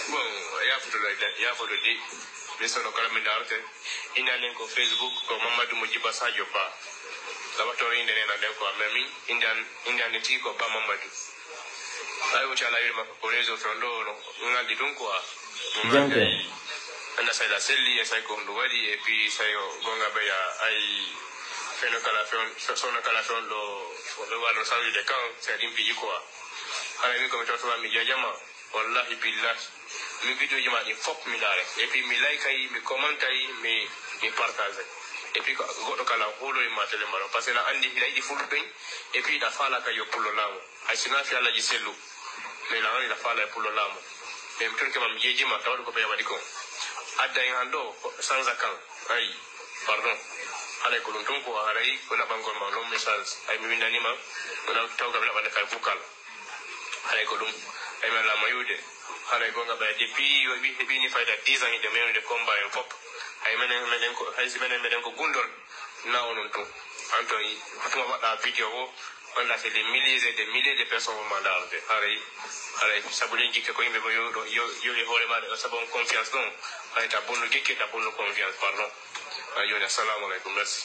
Bon, il y a photo de. Mais sur le calme d'arte, il y a un lien Facebook comme Mamadou Moujiba Sajoba. Laboratoire indien n'a pas même Indian éthique comme Mamadou. Aïe, où tu as la vie, ma collègue au fond d'eau, on a dit donc quoi. Gente. Anda sai la selli e sai kondo wadi e puis sai gonga beya ai feno kala fen do wado sawi de kan sai dimpi jiko ala mi ko to mi jajama wallahi billahi mi video jama ni fop mi dare et puis mi like ay mi comment ay mi partager et puis godo kala holo e matele maro parce que la andi ila di fulu pen et puis da fala ka yo pulo lamo ay sina fi ala ji selu mais la andi da fala pulo lamo mais mi tonke mam jejima tawdo ko beya wadi ko adda hando sans account ay pardon ala ko dum ko haray ko la bangol ma no message ay mi windani ma na tawga bla bana kay vocal ala ko dum ay mala mayude ala ko ngaba depuis yo bi ni fayda 10 ans de men de combat en pop ay menen ko hay menen ko gundol na onon to antoni fatuma wada video o on a fait des milliers et des milliers de personnes au mandat de haray sabulin jike ko yimbe yo le hore ma de sabon confiance non ay ta bonno jike ta bonno confiance pardon ayo assalamu alaikum merci.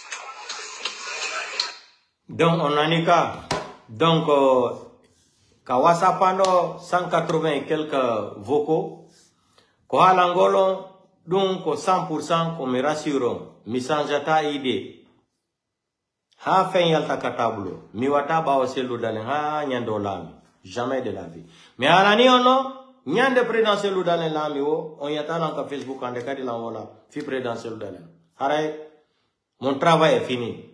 Donc on a nika donc kawasa pando 180 et quelques vocaux ko halangolo donc 100% ko mi rassuro mi sanjata idée. Ha fen yalta katablo mi wata ba o selu dalen ha nyando lami jamais de la vie mais alani ono nyande président selu dalen lami o on yata lan ka Facebook ande kadi lan wala fi président selu dalen haray Mon travail est fini.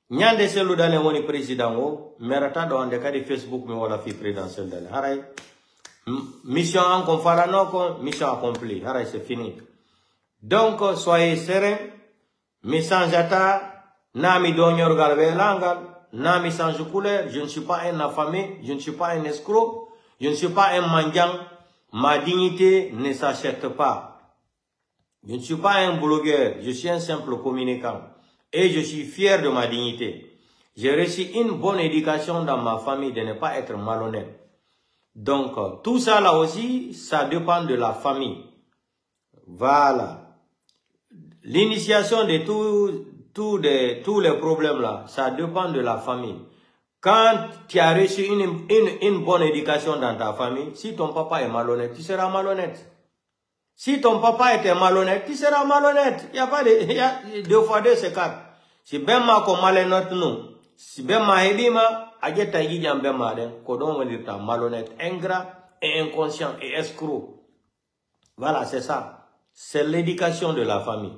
Nyande selu dale woni président o, merata do ande kadi Facebook me wala fi présidentiel dale. Haray, mission en confara non, mission accomplie. Haray, c'est fini. Donc, soyez serein, mi sanjata, nami donyor galve langal, nami sanju couleur, je ne suis pas un affamé, je ne suis pas un escroc, je ne suis pas un mendiant, ma dignité ne s'achète pas. Je ne suis pas un blogueur, je suis un simple communicant. Et je suis fier de ma dignité. J'ai reçu une bonne éducation dans ma famille de ne pas être malhonnête. Donc, tout ça là aussi, ça dépend de la famille. Voilà. L'initiation de tous les problèmes là, ça dépend de la famille. Quand tu as reçu une bonne éducation dans ta famille, si ton papa est malhonnête, tu seras malhonnête. Si ton papa était malhonnête, tu seras malhonnête. Il y a pas de, il y a 2 fois 2, c'est 4. Si ben ma ko malhonnête non. Si ben ma hebima, ageta yidjam ben ma den, ko don wonirta malhonnête, ingrat et inconscient et escroc. Voilà, c'est ça. C'est l'éducation de la famille.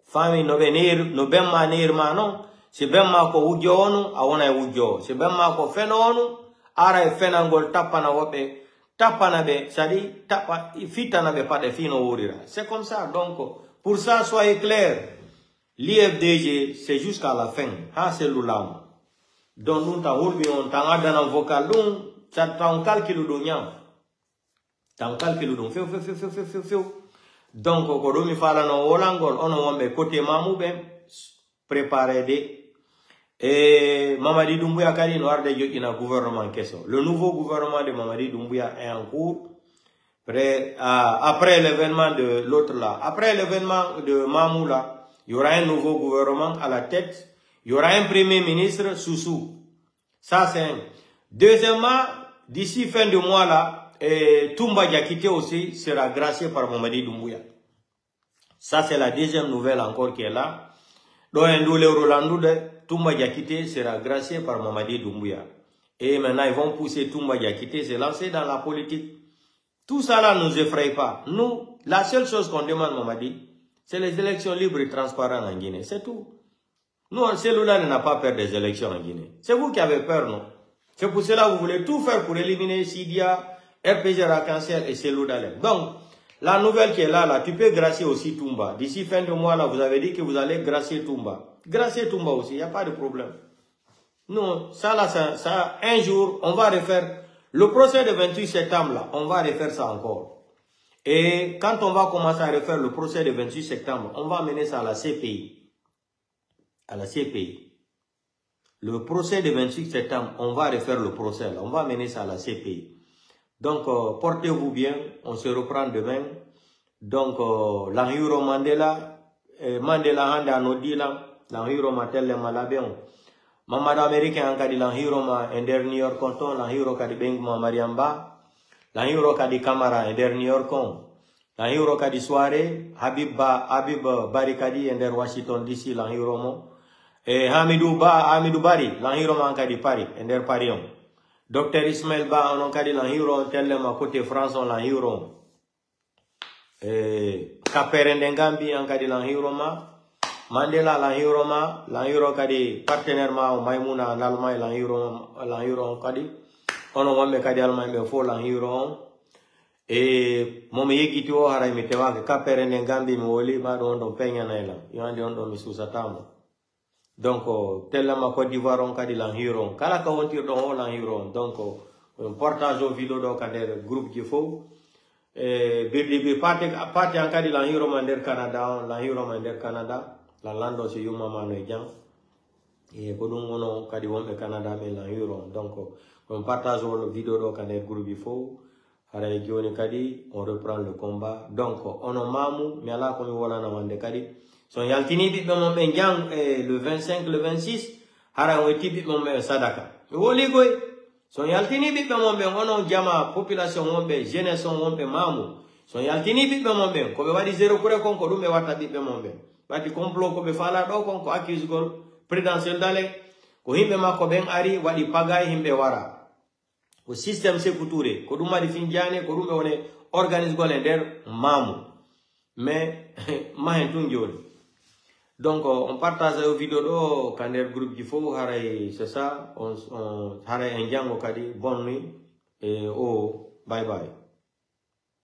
Famille no benir, no ben ma nirma non. Si ben ma ko wujjo onu, awona wujjo. Si ben ma ko feno onu, ara e fenangol tapana wobe. Tapanabe, c'est-à-dire, fitanabe pas de fino ourira. C'est comme ça, donc, pour ça, soyez clairs. L'IFDG, c'est jusqu'à la fin. Ha, c'est l'oulam. Donc, nous, ta ourbi, on t'a dans un vocal, ça t'a un calcul d'oignon. T'as un calcul d'oignon. Feu. Donc, quand on fait la olangol, on a côté mamou, ben, préparé des. Et Mamadi Doumbouya Kadi noir de Yokina gouvernement question. Le nouveau gouvernement de Mamadi Doumbouya est en cours. Après l'événement de l'autre là, après l'événement de Mamou là, il y aura un nouveau gouvernement à la tête. Il y aura un premier ministre Soussou. Ça c'est un. Deuxièmement, d'ici fin de mois là, Toumba Diakité aussi sera gracié par Mamadi Doumbouya. Ça c'est la deuxième nouvelle encore qui est là. Donc le Rolandou de Toumba Diakité sera gracié par Mamadi Doumbouya. Et maintenant, ils vont pousser Toumba Diakité, se lancer dans la politique. Tout ça là ne nous effraie pas. Nous, la seule chose qu'on demande, Mamadi, c'est les élections libres et transparentes en Guinée. C'est tout. Nous, celui-là n'a pas peur des élections en Guinée. C'est vous qui avez peur, non? C'est pour cela que vous voulez tout faire pour éliminer Sidia, RPG Arc-en-Ciel et Seloudalem. Donc, la nouvelle qui est là, tu peux gracier aussi Toumba. D'ici fin de mois, là, vous avez dit que vous allez gracier Toumba. Gracier Toumba aussi, il n'y a pas de problème. Non, ça là, ça, un jour, on va refaire le procès de 28 septembre là, on va refaire ça encore. Et quand on va commencer à refaire le procès de 28 septembre, on va mener ça à la CPI. À la CPI. Le procès de 28 septembre, on va refaire le procès là, on va mener ça à la CPI. Donc, portez-vous bien, on se reprend demain. Donc, l'Anhiro Mandela, Mandela Handa Nodila, l'Anhiro Matelle Malabion. Mamado Américain kadi l'Anhiro ma New York Conton, l'Anhiro kadi Bengma Mariamba, l'Anhiro kadi Kamara New York Con, l'Anhiro kadi Soirée, Habib Bari kadi Washington DC, l'Anhiro mo, et Hamidou Bari, l'Anhiro ma kadi Paris, Paris. Dr Ismail Ba on kadi l'Anhiro tellement à côté France on l'Anhiro. Kaperende Ngambi en kadi l'Anhiro ma. Mandela l'Anhiro kadi partenaire ma Maimouna en Allemagne l'Anhiro kadi. On wambe kadi Allemagne be fo l'Anhiro. Et momi yegiti o haray mi tewake Kaperende Ngambi mi woli ma do penya na ela. Yandi on do mi susatamo. Donc, tellement Côte d'Ivoire on kadi l'Anhiro. Kala ka wontir do l'Anhiro. Donc, on partage au vidéo do kadi groupe qui faut. BDB parti en kadi l'Anhiro mander Canada, l'Anhiro mander Canada. La lando si yuma mano jang. Et kodum ono kadi wonbe Canada me l'Anhiro. Donc, on partage au vidéo do kadi groupe qui faut. Haray joni kadi, on reprend le combat. Donc, ono mamu, mi ala komi wala na wande kadi. Son yaltini bit mon jang le 25, le 26, haray weti bit mon sadaka. Woli goy. Son yaltini bit mon ono jama population wonbe, jeunesse wonbe mamu. Son yaltini bit mon ko be wadi zero kure kon ko dumbe wata bit mon Bati complot ko be fala do kon ko accuse gol présidentiel dale ko himbe makko ben ari wadi pagay himbe wara. Ko système sécurité ko dum mari finjane ko dumbe woni organise gol nder mamu. Mais mahen tun joni. Donc, on partage la vidéo quand le groupe il faut, c'est ça, on un bon nuit et bye bye.